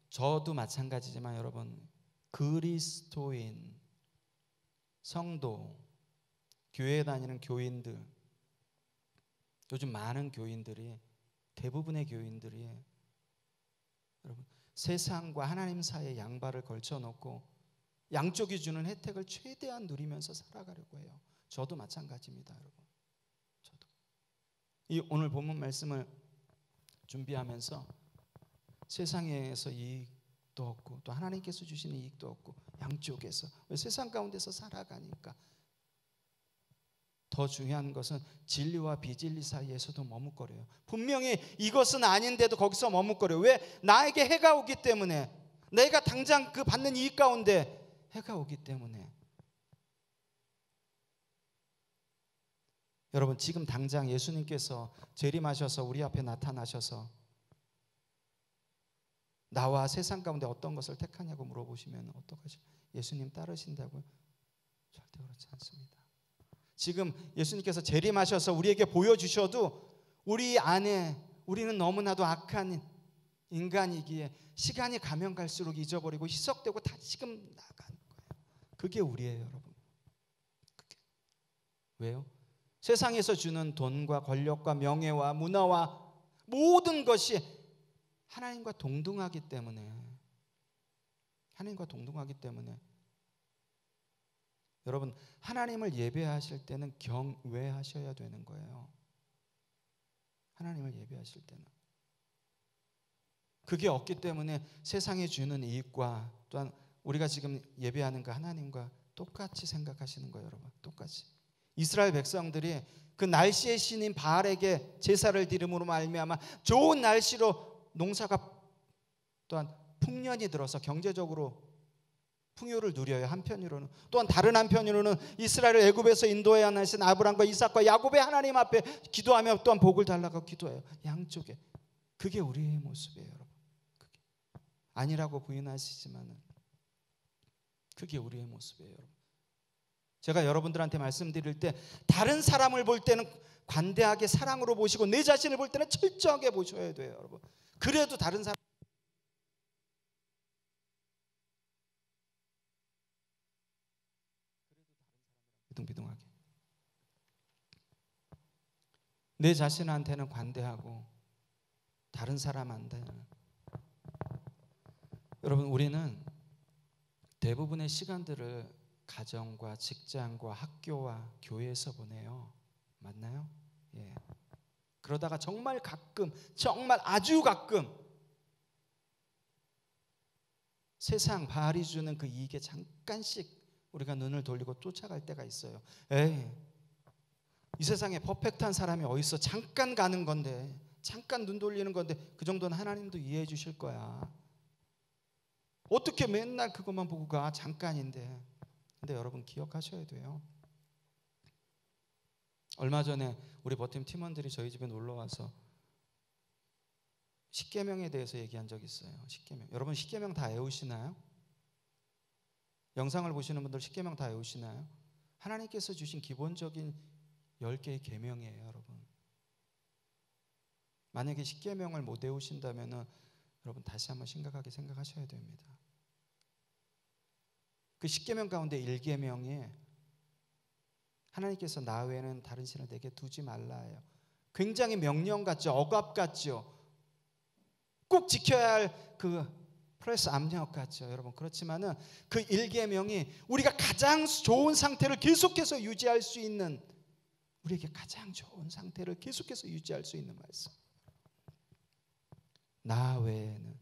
저도 마찬가지지만 여러분 그리스도인 성도 교회에 다니는 교인들 요즘 많은 교인들이 대부분의 교인들이 여러분 세상과 하나님 사이에 양발을 걸쳐놓고 양쪽이 주는 혜택을 최대한 누리면서 살아가려고 해요. 저도 마찬가지입니다, 여러분. 저도 이 오늘 본문 말씀을 준비하면서 세상에서 이익도 없고 또 하나님께서 주시는 이익도 없고 양쪽에서 세상 가운데서 살아가니까 더 중요한 것은 진리와 비진리 사이에서도 머뭇거려요. 분명히 이것은 아닌데도 거기서 머뭇거려요. 왜? 나에게 해가 오기 때문에. 내가 당장 그 받는 이익 가운데 해가 오기 때문에. 여러분 지금 당장 예수님께서 재림하셔서 우리 앞에 나타나셔서 나와 세상 가운데 어떤 것을 택하냐고 물어보시면 어떡하죠? 예수님 따르신다고요? 절대 그렇지 않습니다. 지금 예수님께서 재림하셔서 우리에게 보여주셔도 우리 안에 우리는 너무나도 악한 인간이기에 시간이 가면 갈수록 잊어버리고 희석되고 다시금 나가는 거예요. 그게 우리예요, 여러분. 그게. 왜요? 세상에서 주는 돈과 권력과 명예와 문화와 모든 것이 하나님과 동등하기 때문에, 여러분, 하나님을 예배하실 때는 경외하셔야 되는 거예요. 하나님을 예배하실 때는. 그게 없기 때문에 세상에 주는 이익과 또한 우리가 지금 예배하는 그 하나님과 똑같이 생각하시는 거예요, 여러분. 똑같이. 이스라엘 백성들이 그 날씨의 신인 바알에게 제사를 드림으로 말미암아 좋은 날씨로 농사가 또한 풍년이 들어서 경제적으로 풍요를 누려요. 한편으로는. 또한 다른 한편으로는 이스라엘을 애굽에서 인도해야 하신 아브람과 이삭과 야곱의 하나님 앞에 기도하며 또한 복을 달라고 기도해요. 양쪽에. 그게 우리의 모습이에요, 여러분. 그게. 아니라고 부인하시지만은 그게 우리의 모습이에요, 여러분. 제가 여러분들한테 말씀드릴 때 다른 사람을 볼 때는 관대하게 사랑으로 보시고 내 자신을 볼 때는 철저하게 보셔야 돼요, 여러분. 그래도 다른 사람 비등비등하게 내 자신한테는 관대하고 다른 사람한테는. 여러분, 우리는 대부분의 시간들을 가정과 직장과 학교와 교회에서 보내요. 맞나요? 예. 그러다가 정말 가끔, 정말 아주 가끔 세상 바알이 주는 그 이익에 잠깐씩 우리가 눈을 돌리고 쫓아갈 때가 있어요. 에이, 이 세상에 퍼펙트한 사람이 어딨어? 잠깐 가는 건데, 잠깐 눈 돌리는 건데 그 정도는 하나님도 이해해 주실 거야. 어떻게 맨날 그것만 보고 가? 잠깐인데. 근데 여러분 기억하셔야 돼요. 얼마 전에 우리 버팀 팀원들이 저희 집에 놀러 와서 십계명에 대해서 얘기한 적이 있어요. 십계명. 여러분 십계명 다 외우시나요? 영상을 보시는 분들 십계명 다 외우시나요? 하나님께서 주신 기본적인 10개의 계명이에요, 여러분. 만약에 십계명을 못 외우신다면 여러분 다시 한번 심각하게 생각하셔야 됩니다. 그 십계명 가운데 1계명에 하나님께서 나 외에는 다른 신을 내게 두지 말라예요. 굉장히 명령 같죠? 억압 같죠? 꼭 지켜야 할 그 프레스 압력 같죠, 여러분. 그렇지만은 그 1계명이 우리가 가장 좋은 상태를 계속해서 유지할 수 있는, 우리에게 가장 좋은 상태를 계속해서 유지할 수 있는 말씀. 나 외에는.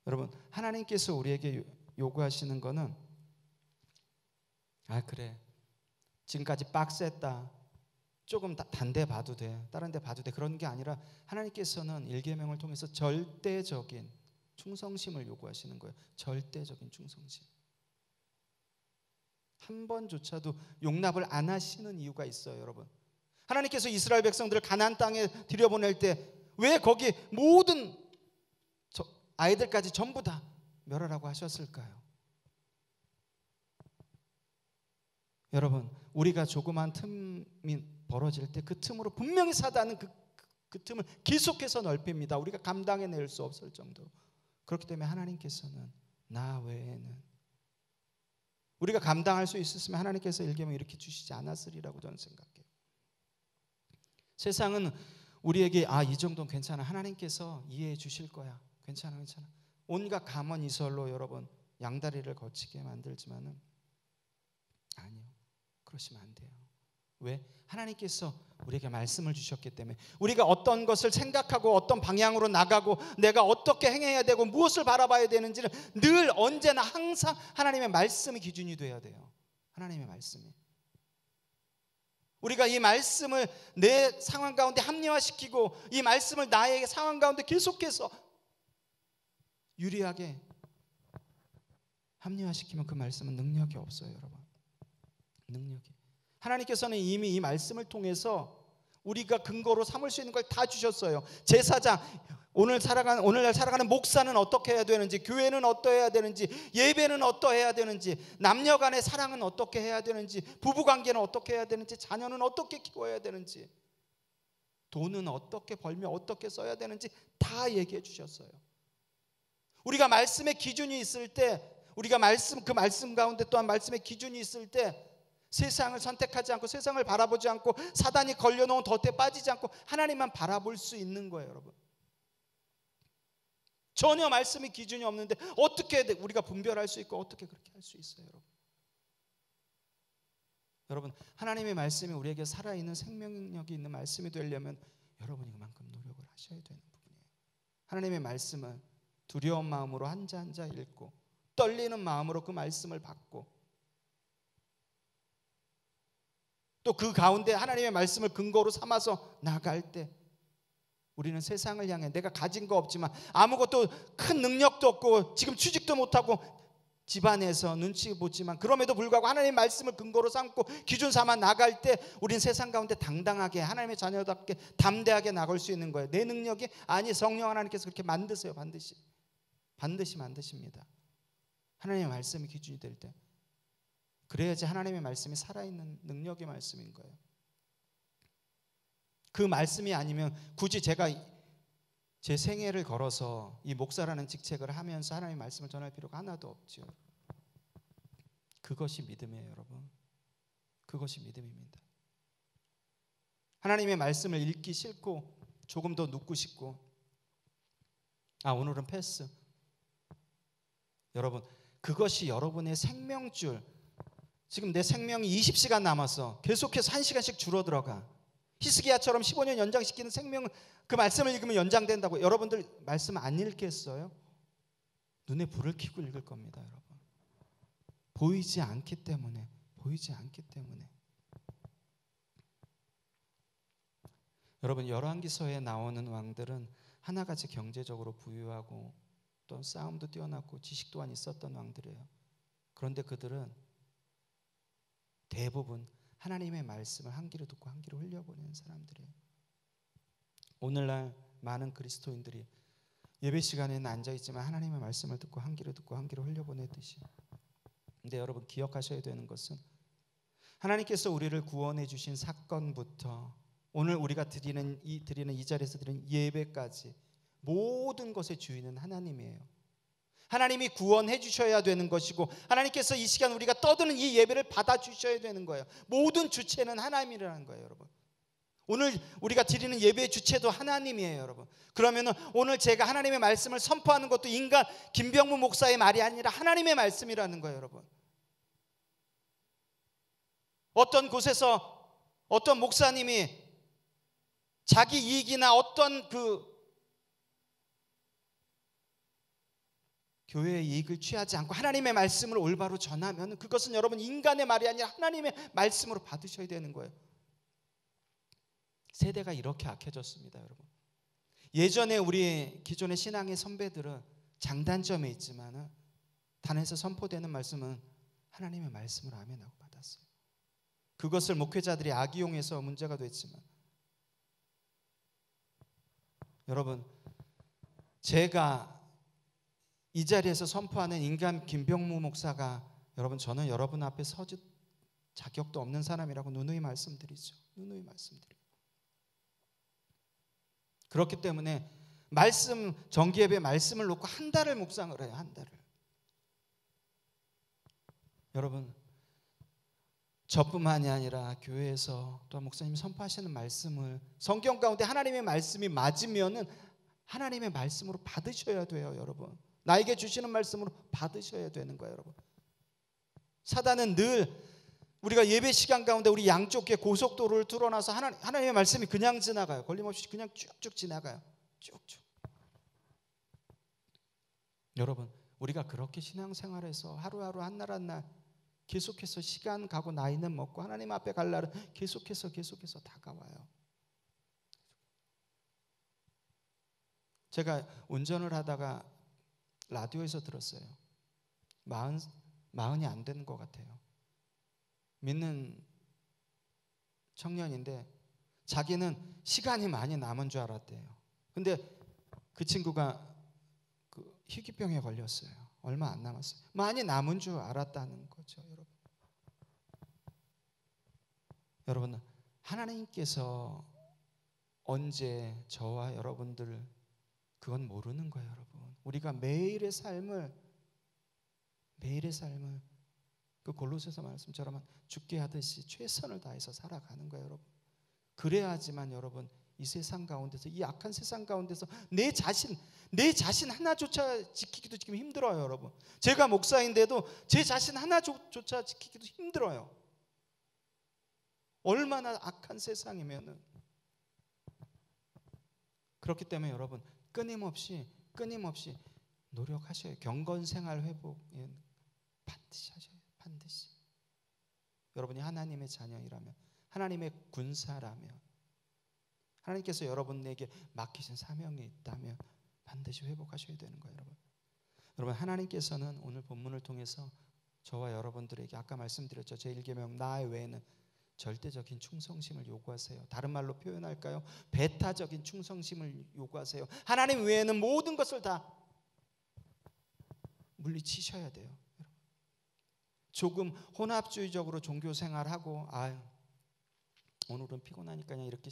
여러분, 하나님께서 우리에게 요구하시는 거는, 아 그래, 지금까지 빡셌다, 조금 단데 봐도 돼, 다른 데 봐도 돼, 그런 게 아니라 하나님께서는 1계명을 통해서 절대적인 충성심을 요구하시는 거예요. 절대적인 충성심. 한 번조차도 용납을 안 하시는 이유가 있어요, 여러분. 하나님께서 이스라엘 백성들을 가나안 땅에 들여보낼 때 왜 거기 모든 아이들까지 전부 다 멸하라고 하셨을까요? 여러분, 우리가 조그만 틈이 벌어질 때 그 틈으로 분명히 사단은 그 틈을 계속해서 넓힙니다. 우리가 감당해낼 수 없을 정도로. 그렇기 때문에 하나님께서는 나 외에는, 우리가 감당할 수 있었으면 하나님께서 1계명 이렇게 주시지 않았으리라고 저는 생각해요. 세상은 우리에게 이 정도는 괜찮아, 하나님께서 이해해 주실 거야, 괜찮아. 온갖 감언이설로 여러분 양다리를 거치게 만들지만은 아니요, 그러시면 안 돼요. 왜? 하나님께서 우리에게 말씀을 주셨기 때문에. 우리가 어떤 것을 생각하고 어떤 방향으로 나가고 내가 어떻게 행해야 되고 무엇을 바라봐야 되는지를 늘 언제나 항상 하나님의 말씀이 기준이 돼야 돼요. 하나님의 말씀이. 우리가 이 말씀을 내 상황 가운데 합리화시키고 이 말씀을 나의 상황 가운데 계속해서 유리하게 합리화시키면 그 말씀은 능력이 없어요, 여러분. 능력이. 하나님께서는 이미 이 말씀을 통해서 우리가 근거로 삼을 수 있는 걸 다 주셨어요. 제사장, 오늘날 살아가는 목사는 어떻게 해야 되는지, 교회는 어떠해야 되는지, 예배는 어떠해야 되는지, 남녀 간의 사랑은 어떻게 해야 되는지, 부부관계는 어떻게 해야 되는지, 자녀는 어떻게 키워야 되는지, 돈은 어떻게 벌며 어떻게 써야 되는지 다 얘기해 주셨어요. 우리가 말씀의 기준이 있을 때, 우리가 그 말씀 가운데 또한 말씀의 기준이 있을 때 세상을 선택하지 않고 세상을 바라보지 않고 사단이 걸려놓은 덫에 빠지지 않고 하나님만 바라볼 수 있는 거예요, 여러분. 전혀 말씀이 기준이 없는데 어떻게 우리가 분별할 수 있고 어떻게 그렇게 할 수 있어요, 여러분? 여러분, 하나님의 말씀이 우리에게 살아있는 생명력이 있는 말씀이 되려면 여러분이 그만큼 노력을 하셔야 되는 부분이에요. 하나님의 말씀은 두려운 마음으로 한자 한자 읽고 떨리는 마음으로 그 말씀을 받고 또 그 가운데 하나님의 말씀을 근거로 삼아서 나갈 때 우리는 세상을 향해 내가 가진 거 없지만 아무것도 큰 능력도 없고 지금 취직도 못하고 집안에서 눈치 보지만 그럼에도 불구하고 하나님의 말씀을 근거로 삼고 기준 삼아 나갈 때 우린 세상 가운데 당당하게 하나님의 자녀답게 담대하게 나갈 수 있는 거예요. 내 능력이 아니, 성령 하나님께서 그렇게 만드세요. 반드시 만드십니다. 하나님의 말씀이 기준이 될 때 그래야지 하나님의 말씀이 살아있는 능력의 말씀인 거예요. 그 말씀이 아니면 굳이 제가 제 생애를 걸어서 이 목사라는 직책을 하면서 하나님의 말씀을 전할 필요가 하나도 없죠. 그것이 믿음이에요, 여러분. 그것이 믿음입니다. 하나님의 말씀을 읽기 싫고 조금 더 눕고 싶고 오늘은 패스. 여러분, 그것이 여러분의 생명줄. 지금 내 생명이 20시간 남았어. 계속해서 1시간씩 줄어들어가. 히스기야처럼 15년 연장시키는 생명을 그 말씀을 읽으면 연장된다고. 여러분들 말씀 안 읽겠어요? 눈에 불을 켜고 읽을 겁니다, 여러분. 보이지 않기 때문에. 여러분, 열왕기서에 나오는 왕들은 하나같이 경제적으로 부유하고 또 싸움도 뛰어났고 지식 또한 있었던 왕들이에요. 그런데 그들은 대부분 하나님의 말씀을 한 귀로 듣고 한 귀로 흘려보내는 사람들이에요. 오늘날 많은 그리스도인들이 예배 시간에는 앉아있지만 하나님의 말씀을 듣고 한 귀로 듣고 한 귀로 흘려보내듯이. 근데 여러분, 기억하셔야 되는 것은 하나님께서 우리를 구원해 주신 사건부터 오늘 우리가 드리는 이 자리에서 드리는 예배까지 모든 것의 주인은 하나님이에요. 하나님이 구원해 주셔야 되는 것이고 하나님께서 이 시간 우리가 떠드는 이 예배를 받아주셔야 되는 거예요. 모든 주체는 하나님이라는 거예요, 여러분. 오늘 우리가 드리는 예배의 주체도 하나님이에요, 여러분. 그러면 오늘 제가 하나님의 말씀을 선포하는 것도 인간 김병무 목사의 말이 아니라 하나님의 말씀이라는 거예요, 여러분. 어떤 곳에서 어떤 목사님이 자기 이익이나 어떤 교회의 이익을 취하지 않고 하나님의 말씀을 올바로 전하면 그것은 여러분 인간의 말이 아니라 하나님의 말씀으로 받으셔야 되는 거예요. 세대가 이렇게 악해졌습니다, 여러분. 예전에 우리 기존의 신앙의 선배들은 장단점이 있지만 단에서 선포되는 말씀은 하나님의 말씀을 아멘하고 받았어요. 그것을 목회자들이 악이용해서 문제가 됐지만 여러분, 제가 이 자리에서 선포하는 인간 김병무 목사가 여러분, 저는 여러분 앞에 서줄 자격도 없는 사람이라고 누누이 말씀드리죠. 그렇기 때문에 정기예배 말씀을 놓고 한 달을 묵상을 해요. 한 달을. 여러분, 저뿐만이 아니라 교회에서 또 목사님이 선포하시는 말씀을 성경 가운데 하나님의 말씀이 맞으면은 하나님의 말씀으로 받으셔야 돼요, 여러분. 나에게 주시는 말씀으로 받으셔야 되는 거예요, 여러분. 사단은 늘 우리가 예배 시간 가운데 우리 양쪽 귀에 고속도로를 뚫어놔서 하나님의 말씀이 그냥 지나가요. 걸림없이 그냥 쭉쭉 지나가요. 쭉쭉. 여러분, 우리가 그렇게 신앙생활에서 하루하루 한날 한날 계속해서 시간 가고 나이는 먹고 하나님 앞에 갈 날은 계속해서 다가와요. 제가 운전을 하다가 라디오에서 들었어요. 마흔이 안 되는 것 같아요. 믿는 청년인데 자기는 시간이 많이 남은 줄 알았대요. 근데 그 친구가 희귀병에 걸렸어요. 얼마 안 남았어요. 많이 남은 줄 알았다는 거죠, 여러분. 여러분, 하나님께서 언제 저와 여러분들 그건 모르는 거예요, 여러분. 우리가 매일의 삶을 그 골로새서 말씀처럼 죽게 하듯이 최선을 다해서 살아가는 거예요, 여러분. 그래야지만 여러분 이 세상 가운데서, 이 악한 세상 가운데서 내 자신 하나조차 지키기도 지금 힘들어요, 여러분. 제가 목사인데도 제 자신 하나조차 지키기도 힘들어요. 얼마나 악한 세상이면은. 그렇기 때문에 여러분 끊임없이 노력하셔요. 경건생활 회복 반드시 하셔요. 반드시. 여러분이 하나님의 자녀이라면, 하나님의 군사라면, 하나님께서 여러분에게 맡기신 사명이 있다면 반드시 회복하셔야 되는 거예요, 여러분. 여러분, 하나님께서는 오늘 본문을 통해서 저와 여러분들에게 아까 말씀드렸죠. 제1계명 나 외에는 절대적인 충성심을 요구하세요. 다른 말로 표현할까요? 배타적인 충성심을 요구하세요. 하나님 외에는 모든 것을 다 물리치셔야 돼요. 조금 혼합주의적으로 종교생활하고 오늘은 피곤하니까 그냥 이렇게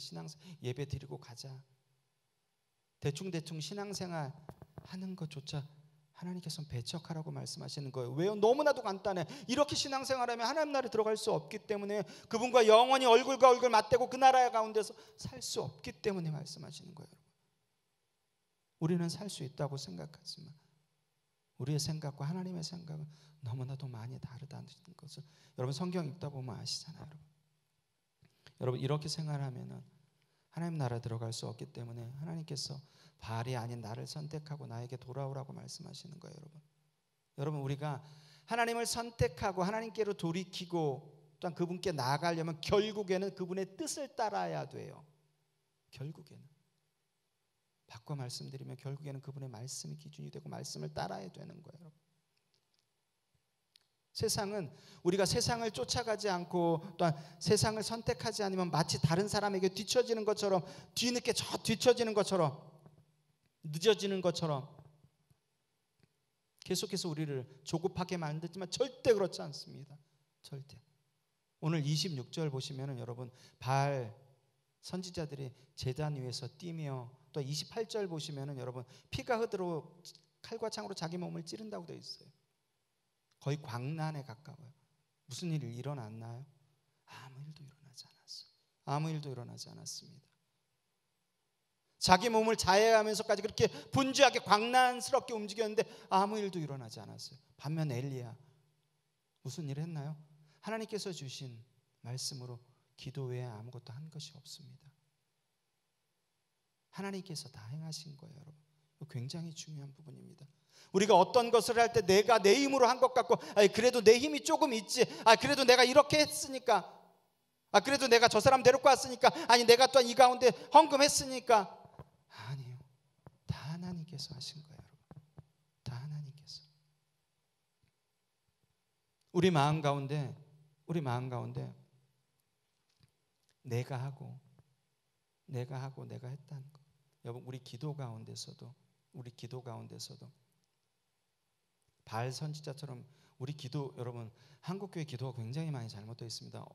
예배 드리고 가자, 대충 신앙생활 하는 것조차 하나님께서는 배척하라고 말씀하시는 거예요. 왜요? 너무나도 간단해. 이렇게 신앙생활하면 하나님 나라에 들어갈 수 없기 때문에, 그분과 영원히 얼굴과 얼굴 맞대고 그 나라 가운데서 살 수 없기 때문에 말씀하시는 거예요. 우리는 살 수 있다고 생각하지만 우리의 생각과 하나님의 생각은 너무나도 많이 다르다는 것을 여러분 성경 읽다 보면 아시잖아요. 여러분 이렇게 생활하면은 하나님 나라 들어갈 수 없기 때문에 하나님께서 바알이 아닌 나를 선택하고 나에게 돌아오라고 말씀하시는 거예요, 여러분. 여러분, 우리가 하나님을 선택하고 하나님께로 돌이키고 또한 그분께 나아가려면 결국에는 그분의 뜻을 따라야 돼요. 결국에는 바꿔 말씀드리면 결국에는 그분의 말씀이 기준이 되고 말씀을 따라야 되는 거예요, 여러분. 세상은 우리가 세상을 쫓아가지 않고 또한 세상을 선택하지 않으면 마치 다른 사람에게 뒤처지는 것처럼, 뒤늦게 뒤처지는 것처럼, 늦어지는 것처럼 계속해서 우리를 조급하게 만들지만 절대 그렇지 않습니다. 절대. 오늘 26절 보시면은 여러분 바알 선지자들이 제단 위에서 뛰며, 또 28절 보시면은 여러분 피가 흐르도록 칼과 창으로 자기 몸을 찌른다고 되어 있어요. 거의 광란에 가까워요. 무슨 일이 일어났나요? 아무 일도 일어나지 않았어요. 아무 일도 일어나지 않았습니다. 자기 몸을 자해하면서까지 그렇게 분주하게 광란스럽게 움직였는데 아무 일도 일어나지 않았어요. 반면 엘리야 무슨 일을 했나요? 하나님께서 주신 말씀으로 기도 외에 아무것도 한 것이 없습니다. 하나님께서 다 행하신 거예요, 여러분. 굉장히 중요한 부분입니다. 우리가 어떤 것을 할 때 내가 내 힘으로 한 것 같고, 그래도 내 힘이 조금 있지, 그래도 내가 이렇게 했으니까, 그래도 내가 저 사람 데리고 왔으니까, 아니 내가 또한 이 가운데 헌금했으니까. 아니요, 다 하나님께서 하신 거예요, 여러분. 다 하나님께서. 우리 마음 가운데 내가 하고 내가 했다는 거. 여러분, 우리 기도 가운데서도 바알 선지자처럼 우리 기도, 여러분 한국교회 기도가 굉장히 많이 잘못되어 있습니다.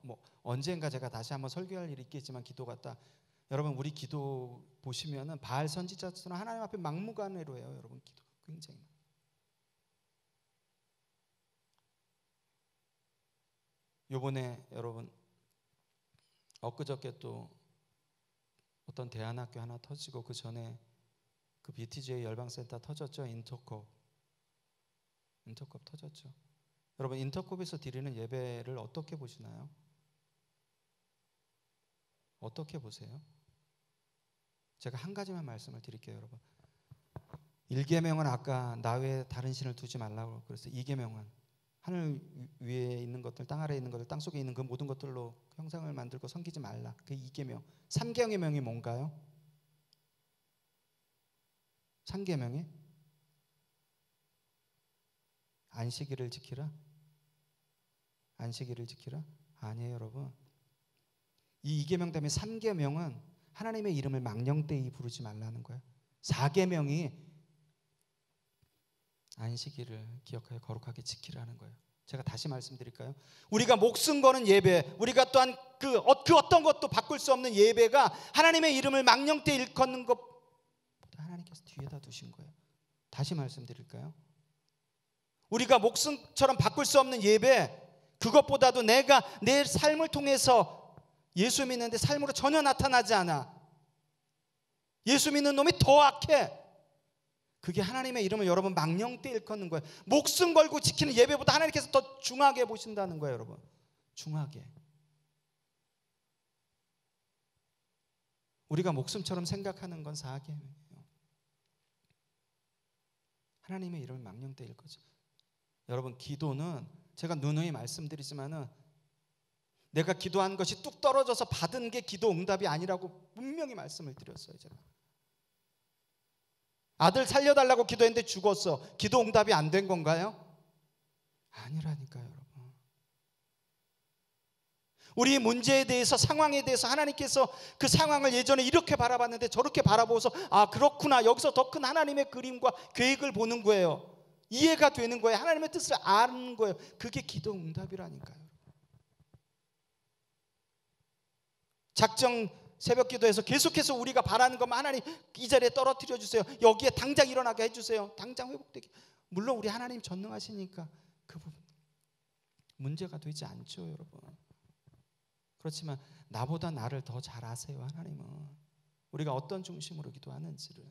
언젠가 제가 다시 한번 설교할 일이 있겠지만 기도가 딱, 여러분 우리 기도 보시면은 바알 선지자처럼 하나님 앞에 막무가내로 해요, 여러분. 기도 굉장히 많아요. 요번에 여러분 엊그저께 또 어떤 대안학교 하나 터지고, 그 전에 그 BTJ 열방센터 터졌죠. 인터콥 터졌죠. 여러분 인터콥에서 드리는 예배를 어떻게 보시나요? 어떻게 보세요? 제가 한 가지만 말씀을 드릴게요, 여러분. 1계명은 아까 나 외에 다른 신을 두지 말라고 그랬어요. 2계명은 하늘 위에 있는 것들, 땅 아래에 있는 것들, 땅 속에 있는 그 모든 것들로 형상을 만들고 섬기지 말라. 그 2계명. 3계명이 뭔가요? 3계명이 안식일을 지키라? 안식일을 지키라? 아니에요, 여러분. 이 2계명 때문에 3계명은 하나님의 이름을 망령되이 부르지 말라는 거예요. 4계명이 안식일을 기억하여 거룩하게 지키라는 거예요. 제가 다시 말씀드릴까요? 우리가 목숨 거는 예배, 우리가 또한 그 어떤 것도 바꿀 수 없는 예배가 하나님의 이름을 망령되이 일컫는 것보다 하나님께서 뒤에다 두신 거예요. 다시 말씀드릴까요? 우리가 목숨처럼 바꿀 수 없는 예배, 그것보다도 내가 내 삶을 통해서 예수 믿는데 삶으로 전혀 나타나지 않아. 예수 믿는 놈이 더 악해. 그게 하나님의 이름을 여러분 망령되 일컫는 거예요. 목숨 걸고 지키는 예배보다 하나님께서 더 중하게 보신다는 거예요, 여러분. 중하게. 우리가 목숨처럼 생각하는 건 사악이에요. 하나님의 이름을 망령되 일거죠. 여러분, 기도는 제가 누누이 말씀드리지만은 내가 기도한 것이 뚝 떨어져서 받은 게 기도 응답이 아니라고 분명히 말씀을 드렸어요. 제가 아들 살려달라고 기도했는데 죽었어. 기도 응답이 안 된 건가요? 아니라니까요, 여러분. 우리 문제에 대해서, 상황에 대해서 하나님께서 그 상황을 예전에 이렇게 바라봤는데 저렇게 바라보고서 아, 그렇구나, 여기서 더 큰 하나님의 그림과 계획을 보는 거예요. 이해가 되는 거예요. 하나님의 뜻을 아는 거예요. 그게 기도 응답이라니까요. 작정 새벽 기도에서 계속해서 우리가 바라는 것만 하나님 이 자리에 떨어뜨려 주세요. 여기에 당장 일어나게 해주세요. 당장 회복되게. 물론 우리 하나님 전능하시니까 그 부분 문제가 되지 않죠, 여러분. 그렇지만 나보다 나를 더 잘 아세요, 하나님은. 우리가 어떤 중심으로 기도하는지를.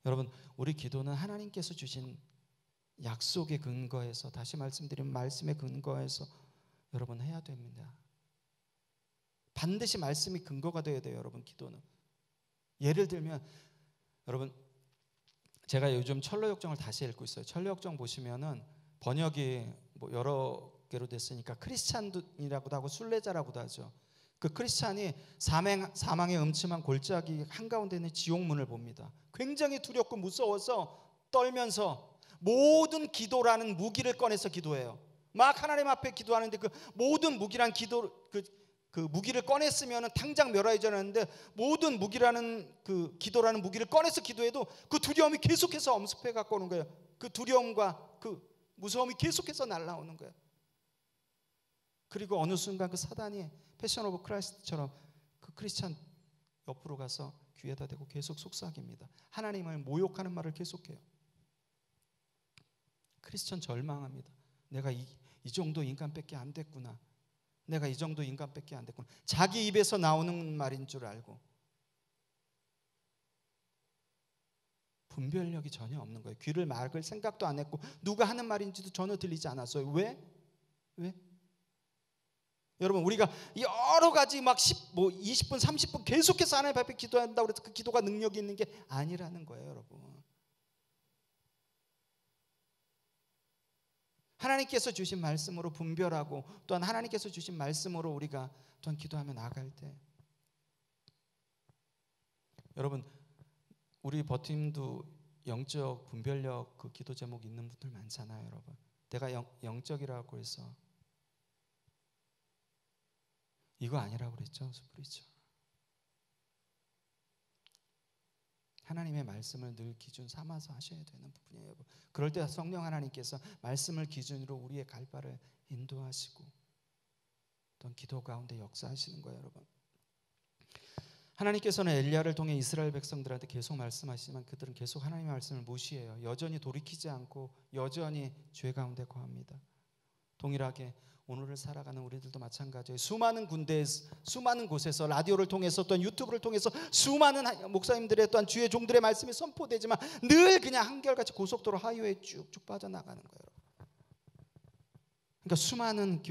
여러분, 우리 기도는 하나님께서 주신 약속의 근거에서, 다시 말씀드리면 말씀의 근거에서 여러분 해야 됩니다. 반드시 말씀이 근거가 되어야 돼요, 여러분. 기도는. 예를 들면 여러분, 제가 요즘 철로역정을 다시 읽고 있어요. 철로역정 보시면은 번역이 뭐 여러 개로 됐으니까 크리스찬이라고도 하고 순례자라고도 하죠. 그 크리스찬이 사망의 음침한 골짜기 한가운데 있는 지옥문을 봅니다. 굉장히 두렵고 무서워서 떨면서 모든 기도라는 무기를 꺼내서 기도해요. 막 하나님 앞에 기도하는데 그 모든 무기란 기도 그 무기를 꺼냈으면 당장 멸하지 않았는데 모든 무기라는 그 기도라는 무기를 꺼내서 기도해도 그 두려움이 계속해서 엄습해 갖고 오는 거예요. 그 두려움과 그 무서움이 계속해서 날아오는 거예요. 그리고 어느 순간 그 사단이 패션 오브 크라이스트처럼 그 크리스찬 옆으로 가서 귀에다 대고 계속 속삭입니다. 하나님을 모욕하는 말을 계속해요. 크리스찬 절망합니다. 내가 이 정도 인간밖에 안 됐구나. 내가 이 정도 인간밖에 안 됐구나. 자기 입에서 나오는 말인 줄 알고 분별력이 전혀 없는 거예요. 귀를 막을 생각도 안 했고 누가 하는 말인지도 전혀 들리지 않았어요. 왜? 여러분, 우리가 여러 가지 막 20분, 30분 계속해서 하나님 앞에 기도한다고 해서 그 기도가 능력이 있는 게 아니라는 거예요, 여러분. 하나님께서 주신 말씀으로 분별하고 또한 하나님께서 주신 말씀으로 우리가 또한 기도하며 나아갈 때 여러분, 우리 버팀도 영적 분별력 그 기도 제목 있는 분들 많잖아요, 여러분. 내가 영적이라고 해서 이거 아니라고 그랬죠, 스프리처. 하나님의 말씀을 늘 기준 삼아서 하셔야 되는 부분이에요. 그럴 때 성령 하나님께서 말씀을 기준으로 우리의 갈 바를 인도하시고 또 기도 가운데 역사하시는 거예요, 여러분. 하나님께서는 엘리야를 통해 이스라엘 백성들한테 계속 말씀하시지만 그들은 계속 하나님의 말씀을 무시해요. 여전히 돌이키지 않고 여전히 죄 가운데 거합니다. 동일하게 오늘을 살아가는 우리들도 마찬가지예요. 수많은 군대에서, 수많은 곳에서 라디오를 통해서 또한 유튜브를 통해서 수많은 목사님들의 또한 주의 종들의 말씀이 선포되지만 늘 그냥 한결같이 고속도로 하이웨이에 쭉쭉 빠져나가는 거예요. 그러니까 수많은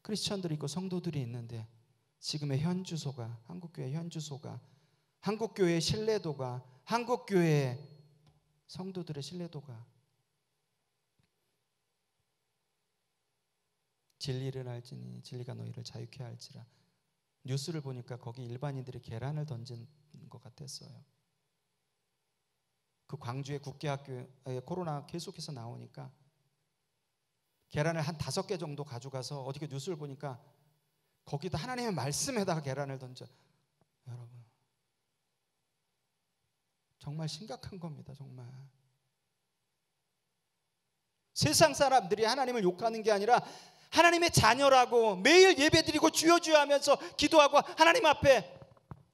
크리스천들이 있고 성도들이 있는데 지금의 현 주소가, 한국교회 현 주소가, 한국교회의 신뢰도가, 한국교회 성도들의 신뢰도가 진리를 알지니 진리가 너희를 자유케 할지라. 뉴스를 보니까 거기 일반인들이 계란을 던진 것 같았어요. 그 광주의 국계학교에 코로나 계속해서 나오니까 계란을 한 5개 정도 가져가서 어떻게 뉴스를 보니까 거기다 하나님의 말씀에다가 계란을 던져. 여러분, 정말 심각한 겁니다. 정말 세상 사람들이 하나님을 욕하는 게 아니라 하나님의 자녀라고 매일 예배드리고 주여 주여 하면서 기도하고 하나님 앞에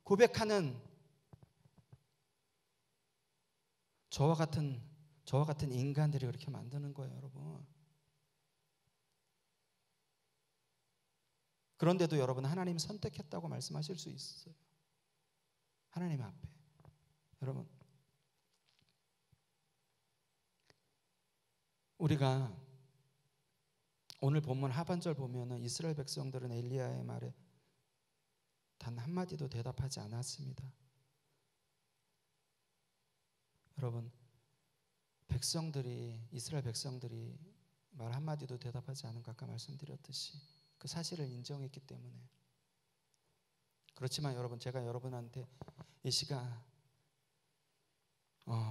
고백하는 저와 같은 인간들이 그렇게 만드는 거예요, 여러분. 그런데도 여러분 하나님 선택했다고 말씀하실 수 있어요. 하나님 앞에. 여러분, 우리가 오늘 본문 하반절 보면은 이스라엘 백성들은 엘리야의 말에 단 한마디도 대답하지 않았습니다. 여러분, 이스라엘 백성들이 말 한마디도 대답하지 않은 것 아까 말씀드렸듯이 그 사실을 인정했기 때문에. 그렇지만 여러분, 제가 여러분한테 이 시간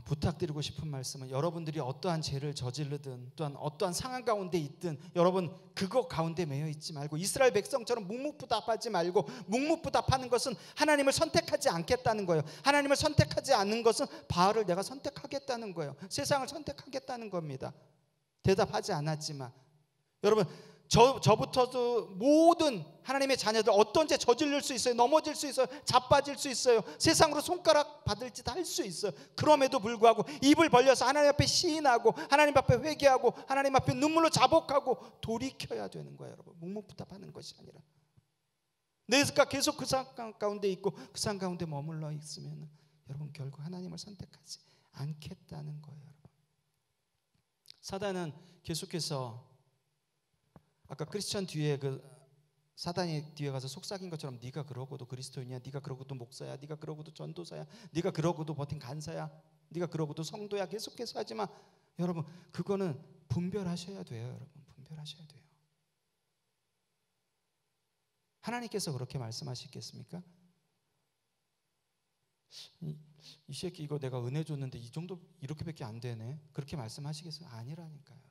부탁드리고 싶은 말씀은, 여러분들이 어떠한 죄를 저지르든 또한 어떠한 상황 가운데 있든 여러분 그거 가운데 매여 있지 말고 이스라엘 백성처럼 묵묵부답하지 말고, 묵묵부답하는 것은 하나님을 선택하지 않겠다는 거예요. 하나님을 선택하지 않는 것은 바알을 내가 선택하겠다는 거예요. 세상을 선택하겠다는 겁니다. 대답하지 않았지만 여러분, 저부터도 모든 하나님의 자녀들 어떤 죄 저질릴 수 있어요. 넘어질 수 있어요. 자빠질 수 있어요. 세상으로 손가락 받을 짓 할 수 있어요. 그럼에도 불구하고 입을 벌려서 하나님 앞에 시인하고 하나님 앞에 회개하고 하나님 앞에 눈물로 자복하고 돌이켜야 되는 거예요. 여러분, 묵묵부답하는 것이 아니라 내가 계속 그 상황 가운데 있고 그 상황 가운데 머물러 있으면 여러분 결국 하나님을 선택하지 않겠다는 거예요. 여러분, 사단은 계속해서 아까 크리스천 뒤에 사단이 뒤에 가서 속삭인 것처럼 네가 그러고도 그리스도인이야, 네가 그러고도 목사야, 네가 그러고도 전도사야, 네가 그러고도 버틴 간사야, 네가 그러고도 성도야, 계속해서 하지만 여러분 그거는 분별하셔야 돼요. 여러분, 분별하셔야 돼요. 하나님께서 그렇게 말씀하시겠습니까? 이 새끼 이거 내가 은혜 줬는데 이 정도 이렇게밖에 안 되네, 그렇게 말씀하시겠어요? 아니라니까요.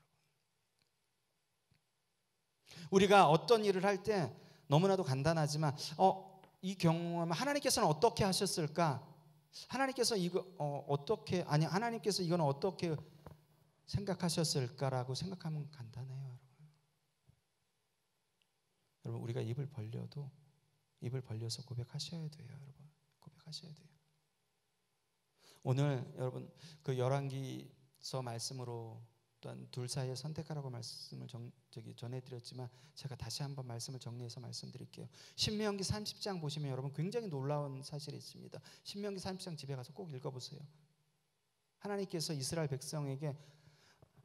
우리가 어떤 일을 할 때 너무나도 간단하지만 이 경험은 하나님께서는 어떻게 하셨을까? 하나님께서 하나님께서 이거는 어떻게 생각하셨을까라고 생각하면 간단해요. 여러분, 우리가 입을 벌려서 고백하셔야 돼요. 여러분, 고백하셔야 돼요. 오늘 여러분 그 열왕기서 말씀으로 또한 둘 사이에 선택하라고 말씀을 전해드렸지만 제가 다시 한번 말씀을 정리해서 말씀드릴게요. 신명기 30장 보시면 여러분 굉장히 놀라운 사실이 있습니다. 신명기 30장 집에 가서 꼭 읽어보세요. 하나님께서 이스라엘 백성에게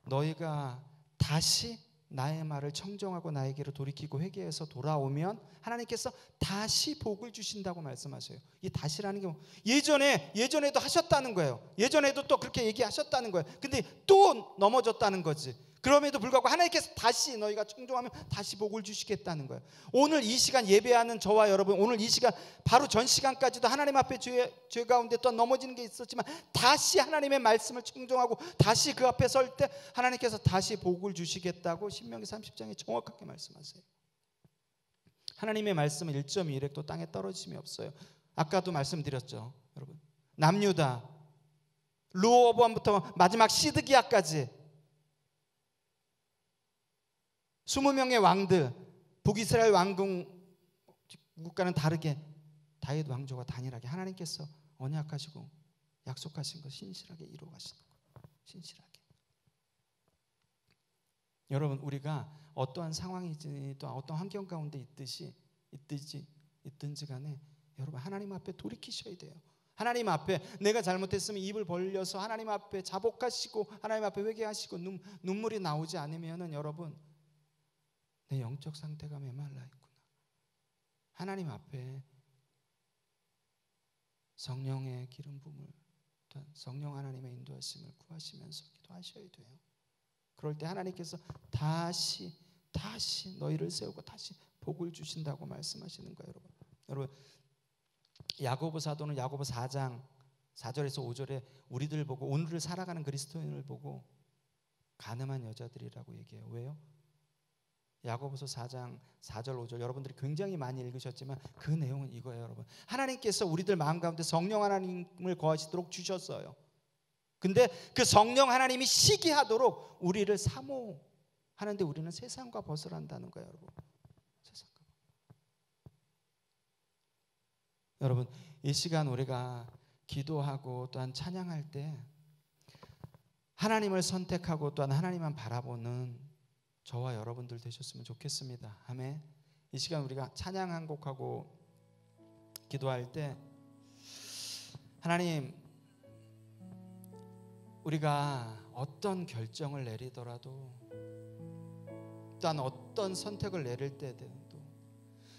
너희가 다시 나의 말을 청종하고 나에게로 돌이키고 회개해서 돌아오면 하나님께서 다시 복을 주신다고 말씀하셔요. 이 다시라는 게 예전에도 하셨다는 거예요. 예전에도 또 그렇게 얘기하셨다는 거예요. 근데 또 넘어졌다는 거지. 그럼에도 불구하고 하나님께서 다시 너희가 청종하면 다시 복을 주시겠다는 거예요. 오늘 이 시간 예배하는 저와 여러분, 오늘 이 시간 바로 전 시간까지도 하나님 앞에 죄 가운데 또 넘어지는 게 있었지만 다시 하나님의 말씀을 청종하고 다시 그 앞에 설 때 하나님께서 다시 복을 주시겠다고 신명기 30장에 정확하게 말씀하세요. 하나님의 말씀은 1.2획도 땅에 떨어짐이 없어요. 아까도 말씀드렸죠. 여러분, 남유다 르호보암부터 마지막 시드기야까지 20명의 왕들, 북이스라엘 왕국 국가는 다르게 다윗 왕조가 단일하게 하나님께서 언약하시고 약속하신 것 신실하게 이루어 가시는 거예요. 신실하게. 여러분, 우리가 어떠한 상황이지 또 어떤 환경 가운데 있든지 간에 여러분 하나님 앞에 돌이키셔야 돼요. 하나님 앞에 내가 잘못했으면 입을 벌려서 하나님 앞에 자복하시고 하나님 앞에 회개하시고 눈물이 나오지 않으면은 여러분 내 영적 상태가 메말라 있구나. 하나님 앞에 성령의 기름 부음을, 성령 하나님의 인도하심을 구하시면서 기도하셔야 돼요. 그럴 때 하나님께서 다시 너희를 세우고 다시 복을 주신다고 말씀하시는 거예요. 여러분 야고보 사도는 야고보 4장 4절에서 5절에 우리들 보고, 오늘을 살아가는 그리스도인을 보고 가늠한 여자들이라고 얘기해요. 왜요? 야고보서 4장 4절 5절 여러분들이 굉장히 많이 읽으셨지만 그 내용은 이거예요. 여러분, 하나님께서 우리들 마음 가운데 성령 하나님을 거하시도록 주셨어요. 근데 그 성령 하나님이 시기하도록 우리를 사모하는데 우리는 세상과 벗어난다는 거예요. 여러분, 이 시간 우리가 기도하고 또한 찬양할 때 하나님을 선택하고 또한 하나님만 바라보는 저와 여러분들 되셨으면 좋겠습니다. 아멘. 이 시간 우리가 찬양 한 곡하고 기도할 때 하나님, 우리가 어떤 결정을 내리더라도 또한 어떤 선택을 내릴 때도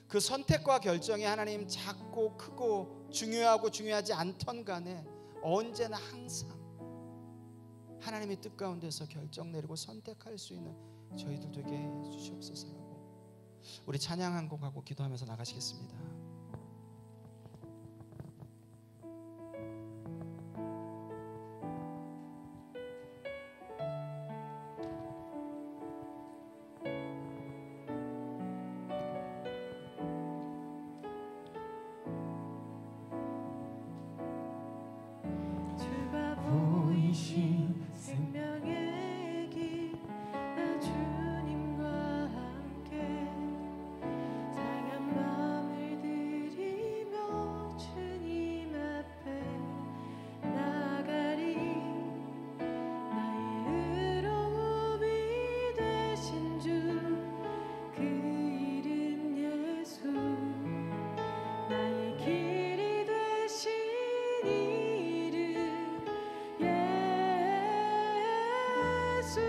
그 선택과 결정이 하나님 작고 크고 중요하고 중요하지 않던 간에 언제나 항상 하나님의 뜻 가운데서 결정 내리고 선택할 수 있는 저희들 되게 해 주시옵소서라고 우리 찬양 한 곡하고 기도하면서 나가시겠습니다. 생명의 길, 나 주님과 함께 상한 마음을 들이며 주님 앞에 나가리. 나의 의로움이 되신 주, 그 이름 예수. 나의 길이 되신 이름 예수.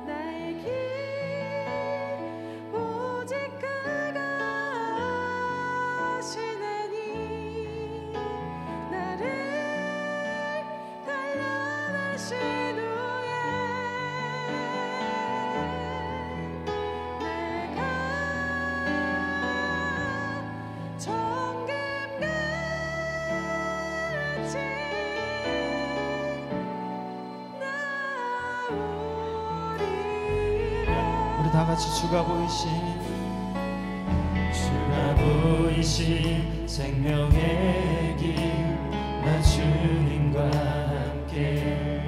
나의 길 오직 그가 하시나니 나를 단련하신 후에 내가 정금같이 나오리라. 우리 다 같이 주가 보이신 생명의 길, 나 주님과 함께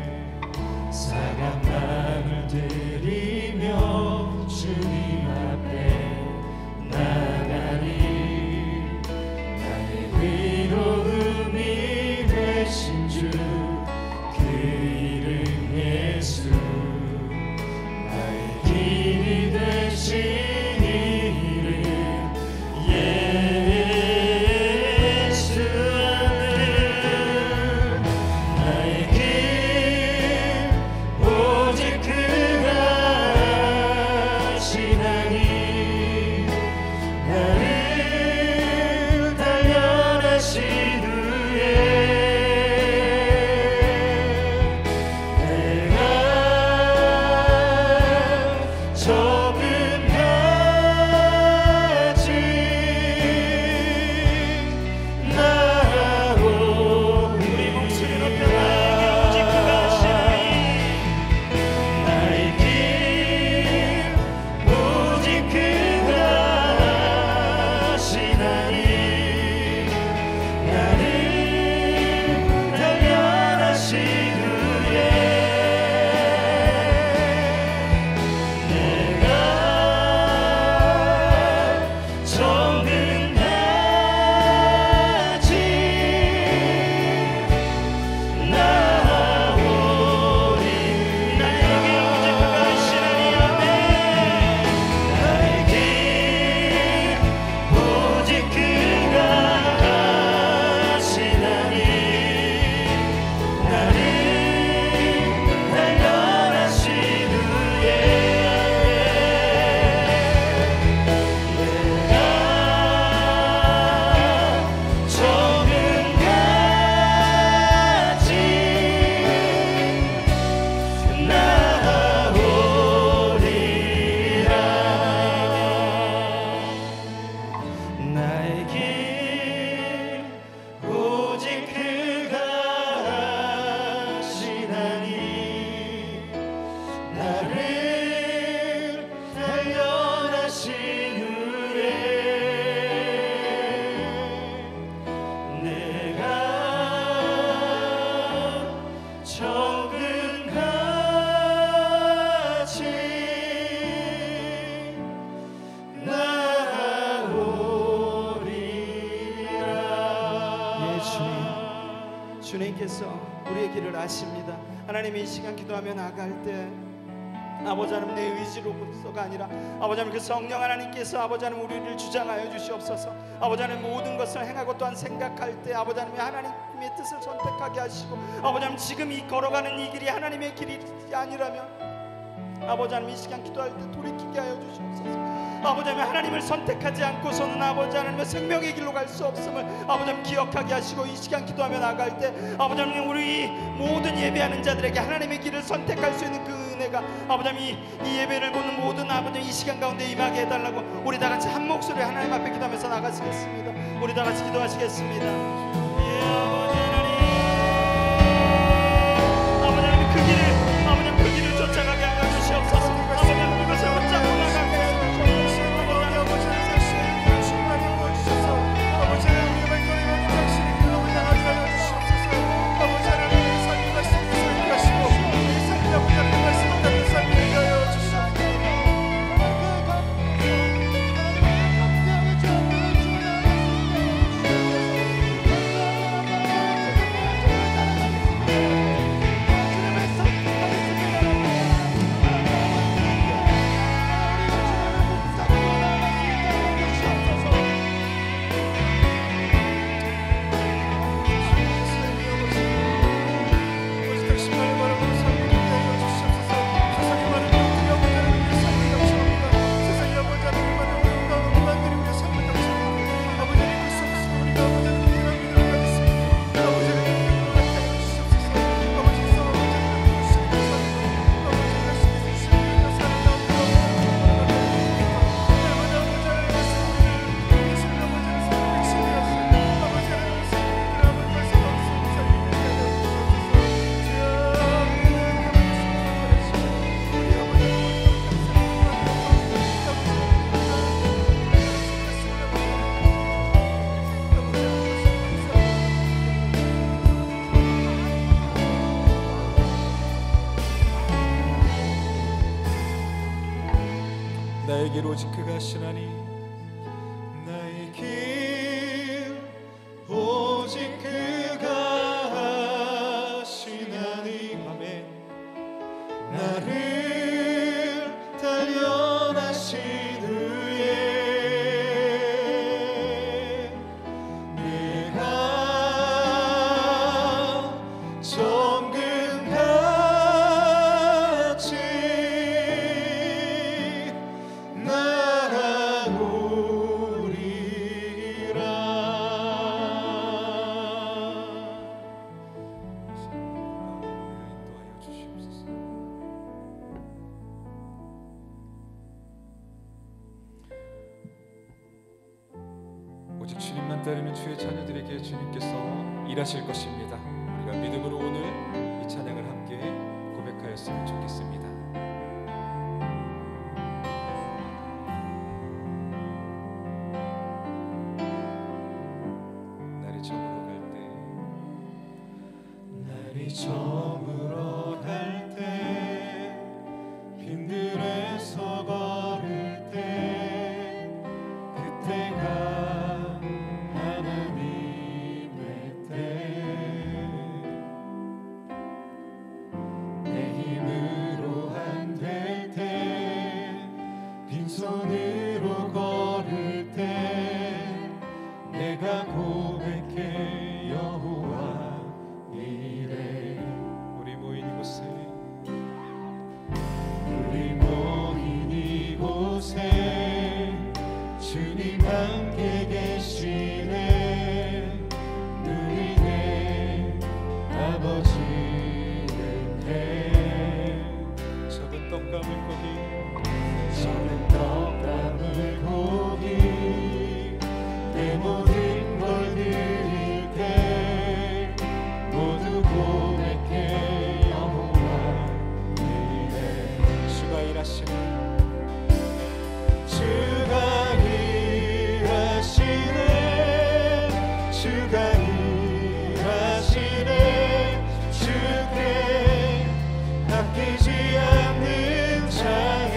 상한 마음을 들이며 주님 앞에 나가리. 나의 의로움이 되신 주, 그 이름 예수. 나의 길이 되신 이름 예수. 나의 길 오직 그가 하시나니 나를 단련하신 후에 내가 적은같이 나오리라. 우리 목소리 높여 나의 길 오직 그가 하시나니 나를 단련하신 후에 내가 정금같이 나오리. 나에게 오직 그가 하시나니 아멘. 나의 길 오직 그가 하시나니 나를 단련하신 후에 내가 정금같이 나오리라. 나의 길 오직 그가 하시나니 나를 단련하신 후에 내가 정금같이 나오리라. 예, 주님께서 우리의 길을 아십니다. 하나님, 이 시간 기도하며 나갈 때 아버지 하나님 내 의지로서가 아니라 아버지 하나님 그 성령 하나님께서 아버지 하나님 우리를 주장하여 주시옵소서. 아버지 하나님 모든 것을 행하고 또한 생각할 때 아버지 하나님 하나님의 뜻을 선택하게 하시고 아버지 하나님 지금 이 걸어가는 이 길이 하나님의 길이 아니라면 아버지 하나님 이 시간 기도할 때 돌이키게 하여 주시옵소서. 아버지 하나님 하나님을 선택하지 않고서는 아버지 하나님의 생명의 길로 갈 수 없음을 아버지 하나님 기억하게 하시고 이 시간 기도하며 나아갈 때 아버지 하나님 우리 모든 예배하는 자들에게 하나님의 길을 선택할 수 있는 그 은혜가 아버지 하나님 이 예배를 보는 모든 아버지 이 시간 가운데 임하게 해달라고 우리 다 같이 한 목소리 하나님 앞에 기도하면서 나가시겠습니다. 우리 다 같이 기도하시겠습니다. 예, 아버지 하나님, 아버지 하나님 그 길을 아버지 하나님 그 길을 쫓아가게 하여 주시옵소서. 아버지 하나님 그것을 붙잡고 나가게 하여 주시옵소서. 아버지 하나님 우리의 발걸음을 당신의 길로 향하게 하여 주시옵소서. 아버지 하나님 우리의 삶의 말씀을 생각하시고 우리의 삶의 아버지 하나님의 말씀을 갖는 삶을 되게 하여 주시옵소서. 나의 길 오직 그가 하시나니 나의 길 오직 그가 하시나니 아멘. 나를 단련하신 후에 내가 정금같이 오직 주님만 따르는 주의 자녀들에게 주님께서 일하실 것입니다. 우리가 믿음으로 오늘 이 찬양을 함께 고백하였으면 좋겠습니다. 날이 저물어 갈 때, 날이 저물어 갈 때, 빈들에서 걸을 때, 그때가 손으로 걸을 때 내가 고백해 여호와 이래. 우리 모인 이곳에 주님 함께 계시네. 누리네 아버지의 배. 적은 떡감을 고기 내 모든 걸 드릴 때 모두 고백해 여호와 이래. 주가 일하시네. 주가 일하시네. 주가 일하시네. 주께 아끼지 않는 자의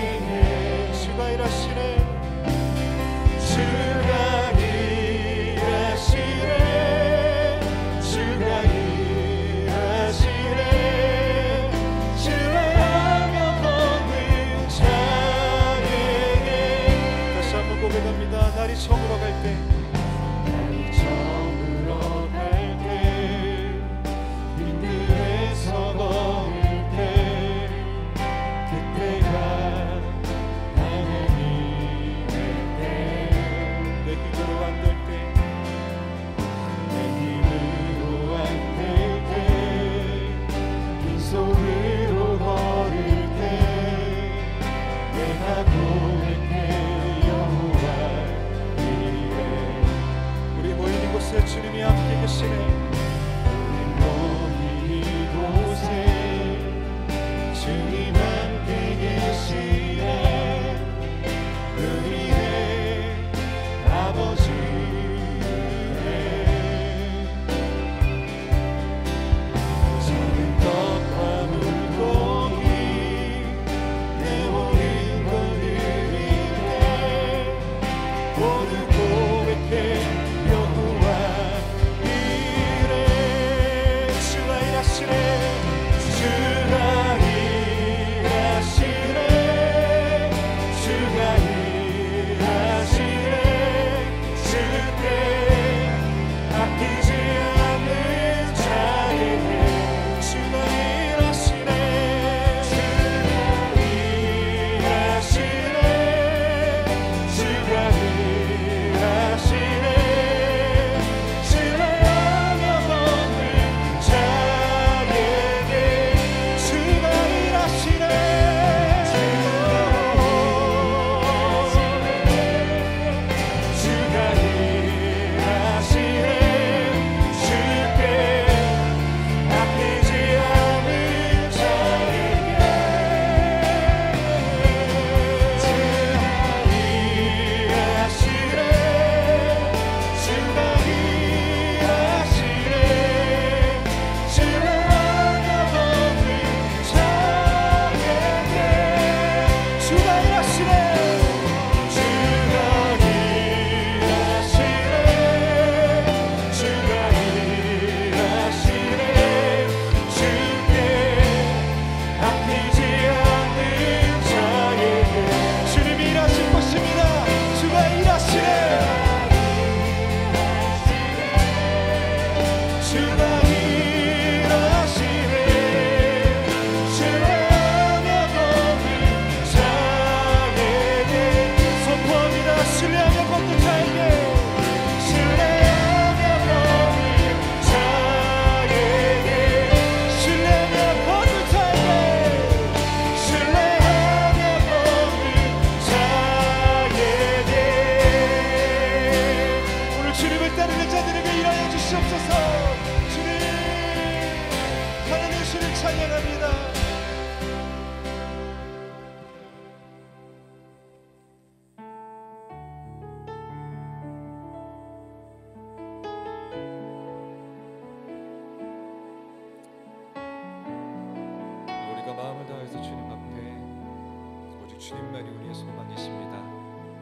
주님만이 우리의 소망이십니다.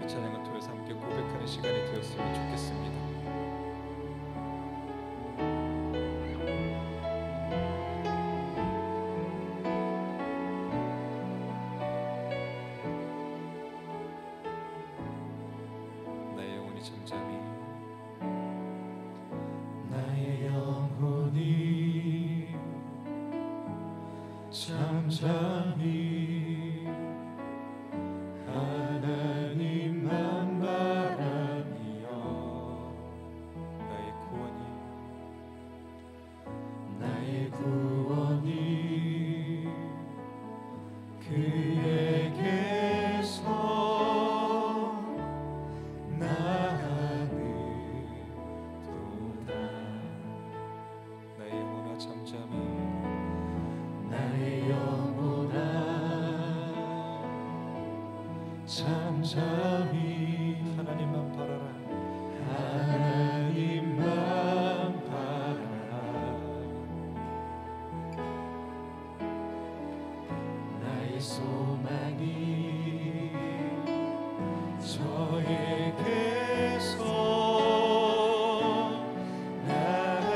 이 찬양을 통해서 함께 고백하는 시간이 되었으면 좋겠습니다. 나의 영혼이 잠잠히 나의 영혼이 잠잠히 하나님만 바라며 나의 구원이 그에게서 나는도다. 나의 영혼아 잠잠히 나의 영혼아 잠잠히 하나님만 바라라. 하나님만 바라라. 나의 소망이 저에게서 나는도다.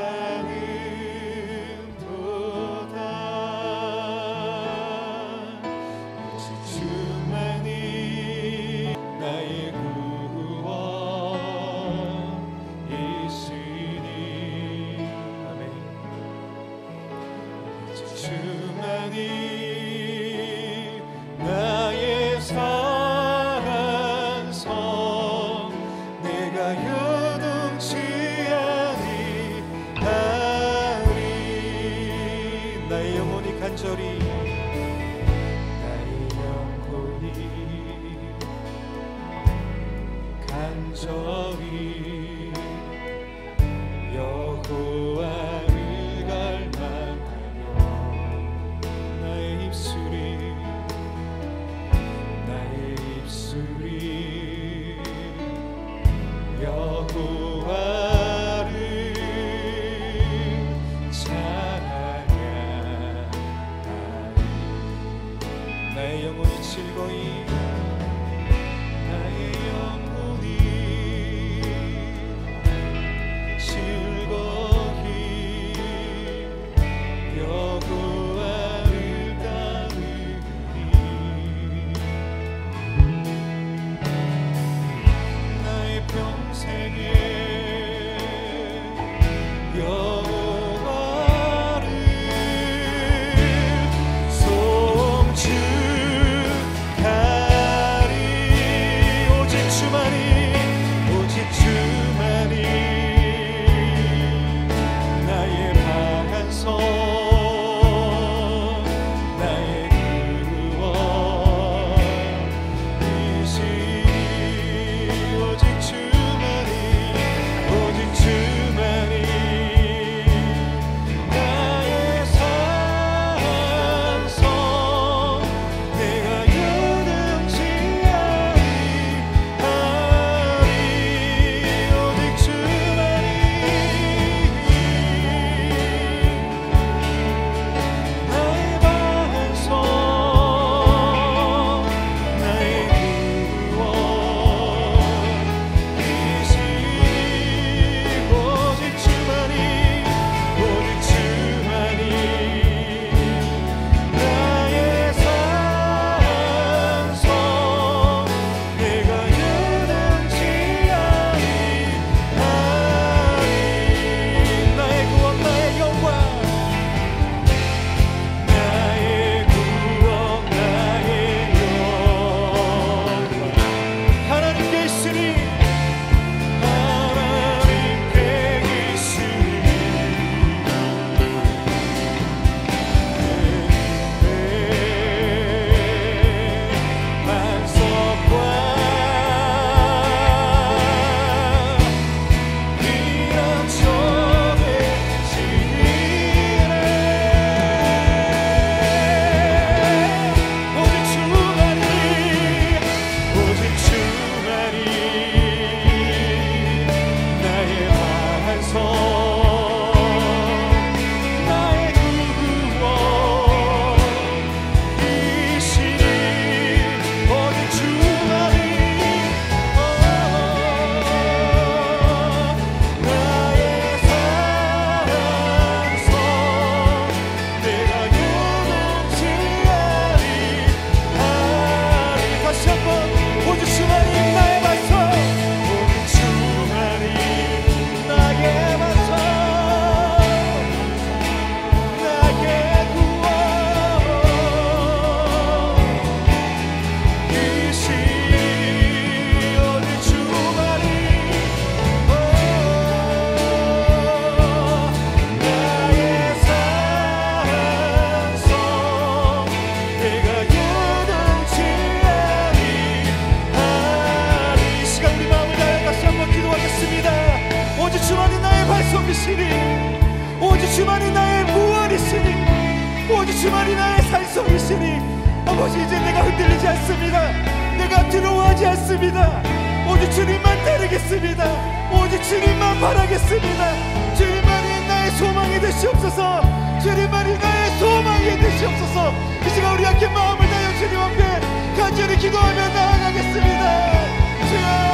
오직 주만이 나의 구원이시니. 아멘. 오직 주만이 나의 사랑선 내가 요동치 아니하리. 나의 영혼이 간절히 나의 영혼이 간절히 여호와를 갈망하며 나의 입술이 여호와를 찬양하리. 나의 영혼이 즐거이 나의 영혼이 즐거이 여호와를 따르리. 나의 평생에 여호와를 송축하리. 아버지, 이제 내가 흔들리지 않습니다. 내가 두려워하지 않습니다. 오직 주님만 따르겠습니다. 오직 주님만 바라겠습니다. 주님만이 나의 소망이 되시옵소서. 주님만이 나의 소망이 되시옵소서. 이 시간 우리 함께 마음을 다하여 주님 앞에 간절히 기도하며 나아가겠습니다. 주여,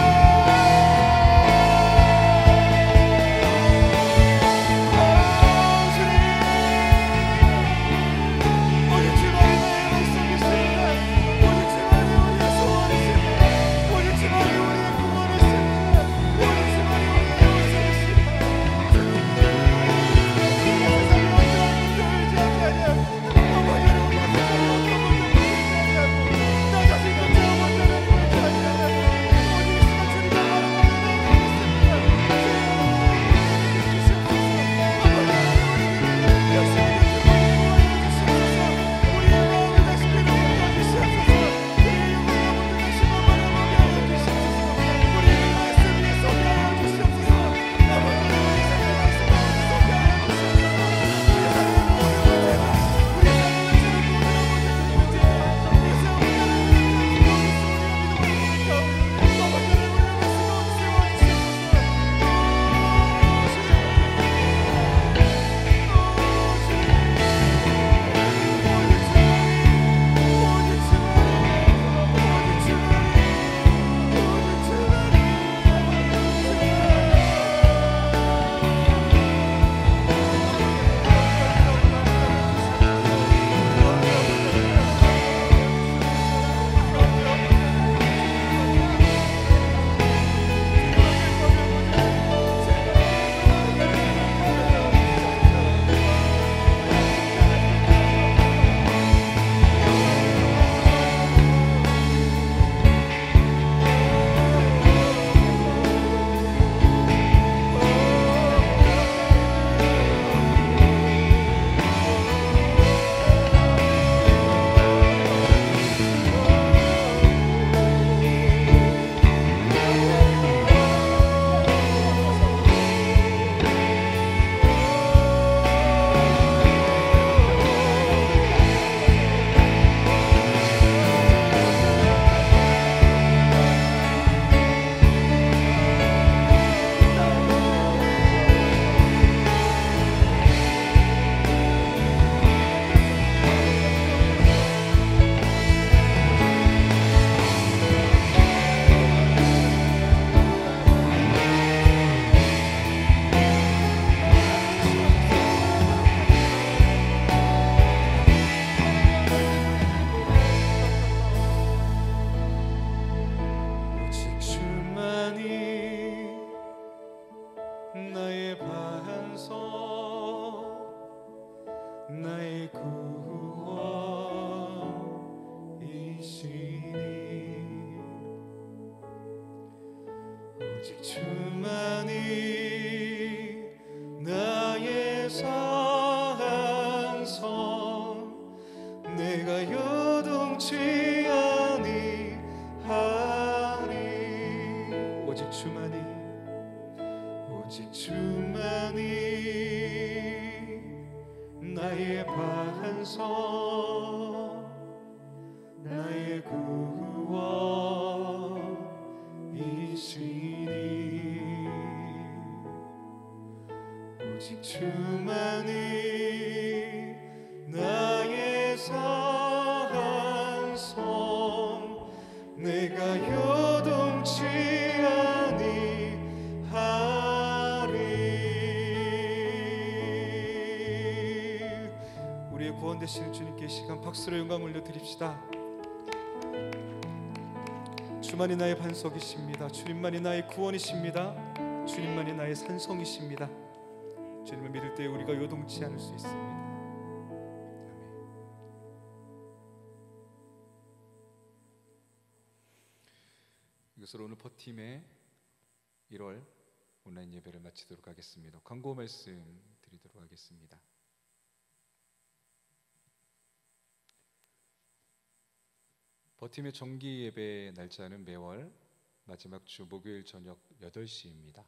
나의 반석, 나의 구원이시니 오직 주만이 나의 산성, 내가 요동치 아니하리. 오직 주만이, 오직 주만이 나의 반석, 나의 구원이시니 오직 주만이 나의 산성, 내가 요동치 우리의 구원 되시는 주님께 이 시간 박수로 영광 올려드립시다. 주만이 나의 반석이십니다. 주님만이 나의 구원이십니다. 주님만이 나의 산성이십니다. 주님을 믿을 때 우리가 요동치 않을 수 있습니다. 아멘. 이것으로 오늘 버팀의 1월 온라인 예배를 마치도록 하겠습니다. 광고 말씀 드리도록 하겠습니다. 버팀의 정기 예배 날짜는 매월 마지막 주 목요일 저녁 8시입니다.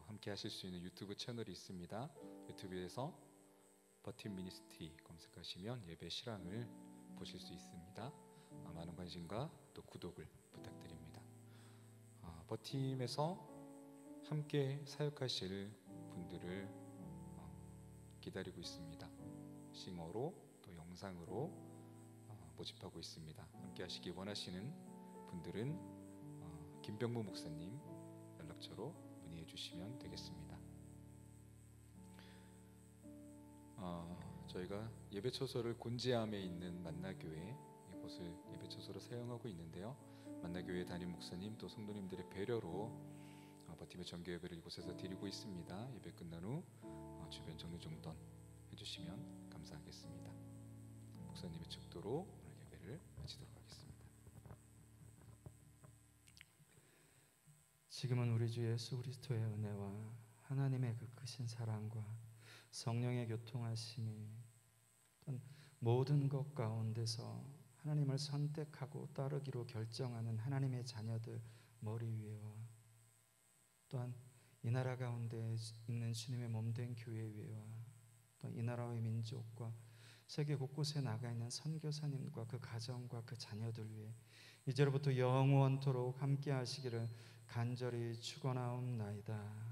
함께 하실 수 있는 유튜브 채널이 있습니다. 유튜브에서 버팀 미니스트리 검색하시면 예배 실황을 보실 수 있습니다. 많은 관심과 또 구독을 부탁드립니다. 버팀에서 함께 사역하실 분들을 기다리고 있습니다. 싱어로 또 영상으로 모집하고 있습니다. 함께 하시기 원하시는 분들은 김병무 목사님 연락처로 문의해 주시면 되겠습니다. 저희가 예배처소를 곤지암에 있는 만나교회 이곳을 예배처소로 사용하고 있는데요. 만나교회 담임 목사님 또 성도님들의 배려로 버팀의 정규 예배를 이곳에서 드리고 있습니다. 예배 끝난 후 주변 정리정돈 해주시면 감사하겠습니다. 목사님의 축도로 오늘 예배를 마치도록 하겠습니다. 지금은 우리 주 예수 그리스도의 은혜와 하나님의 그 크신 사랑과 성령의 교통하심이 모든 것 가운데서 하나님을 선택하고 따르기로 결정하는 하나님의 자녀들 머리 위에와 또한 이 나라 가운데 있는 주님의 몸된 교회 위에와 또 이 나라의 민족과 세계 곳곳에 나가 있는 선교사님과 그 가정과 그 자녀들 위해 이제로부터 영원토록 함께 하시기를 간절히 축원하옵나이다.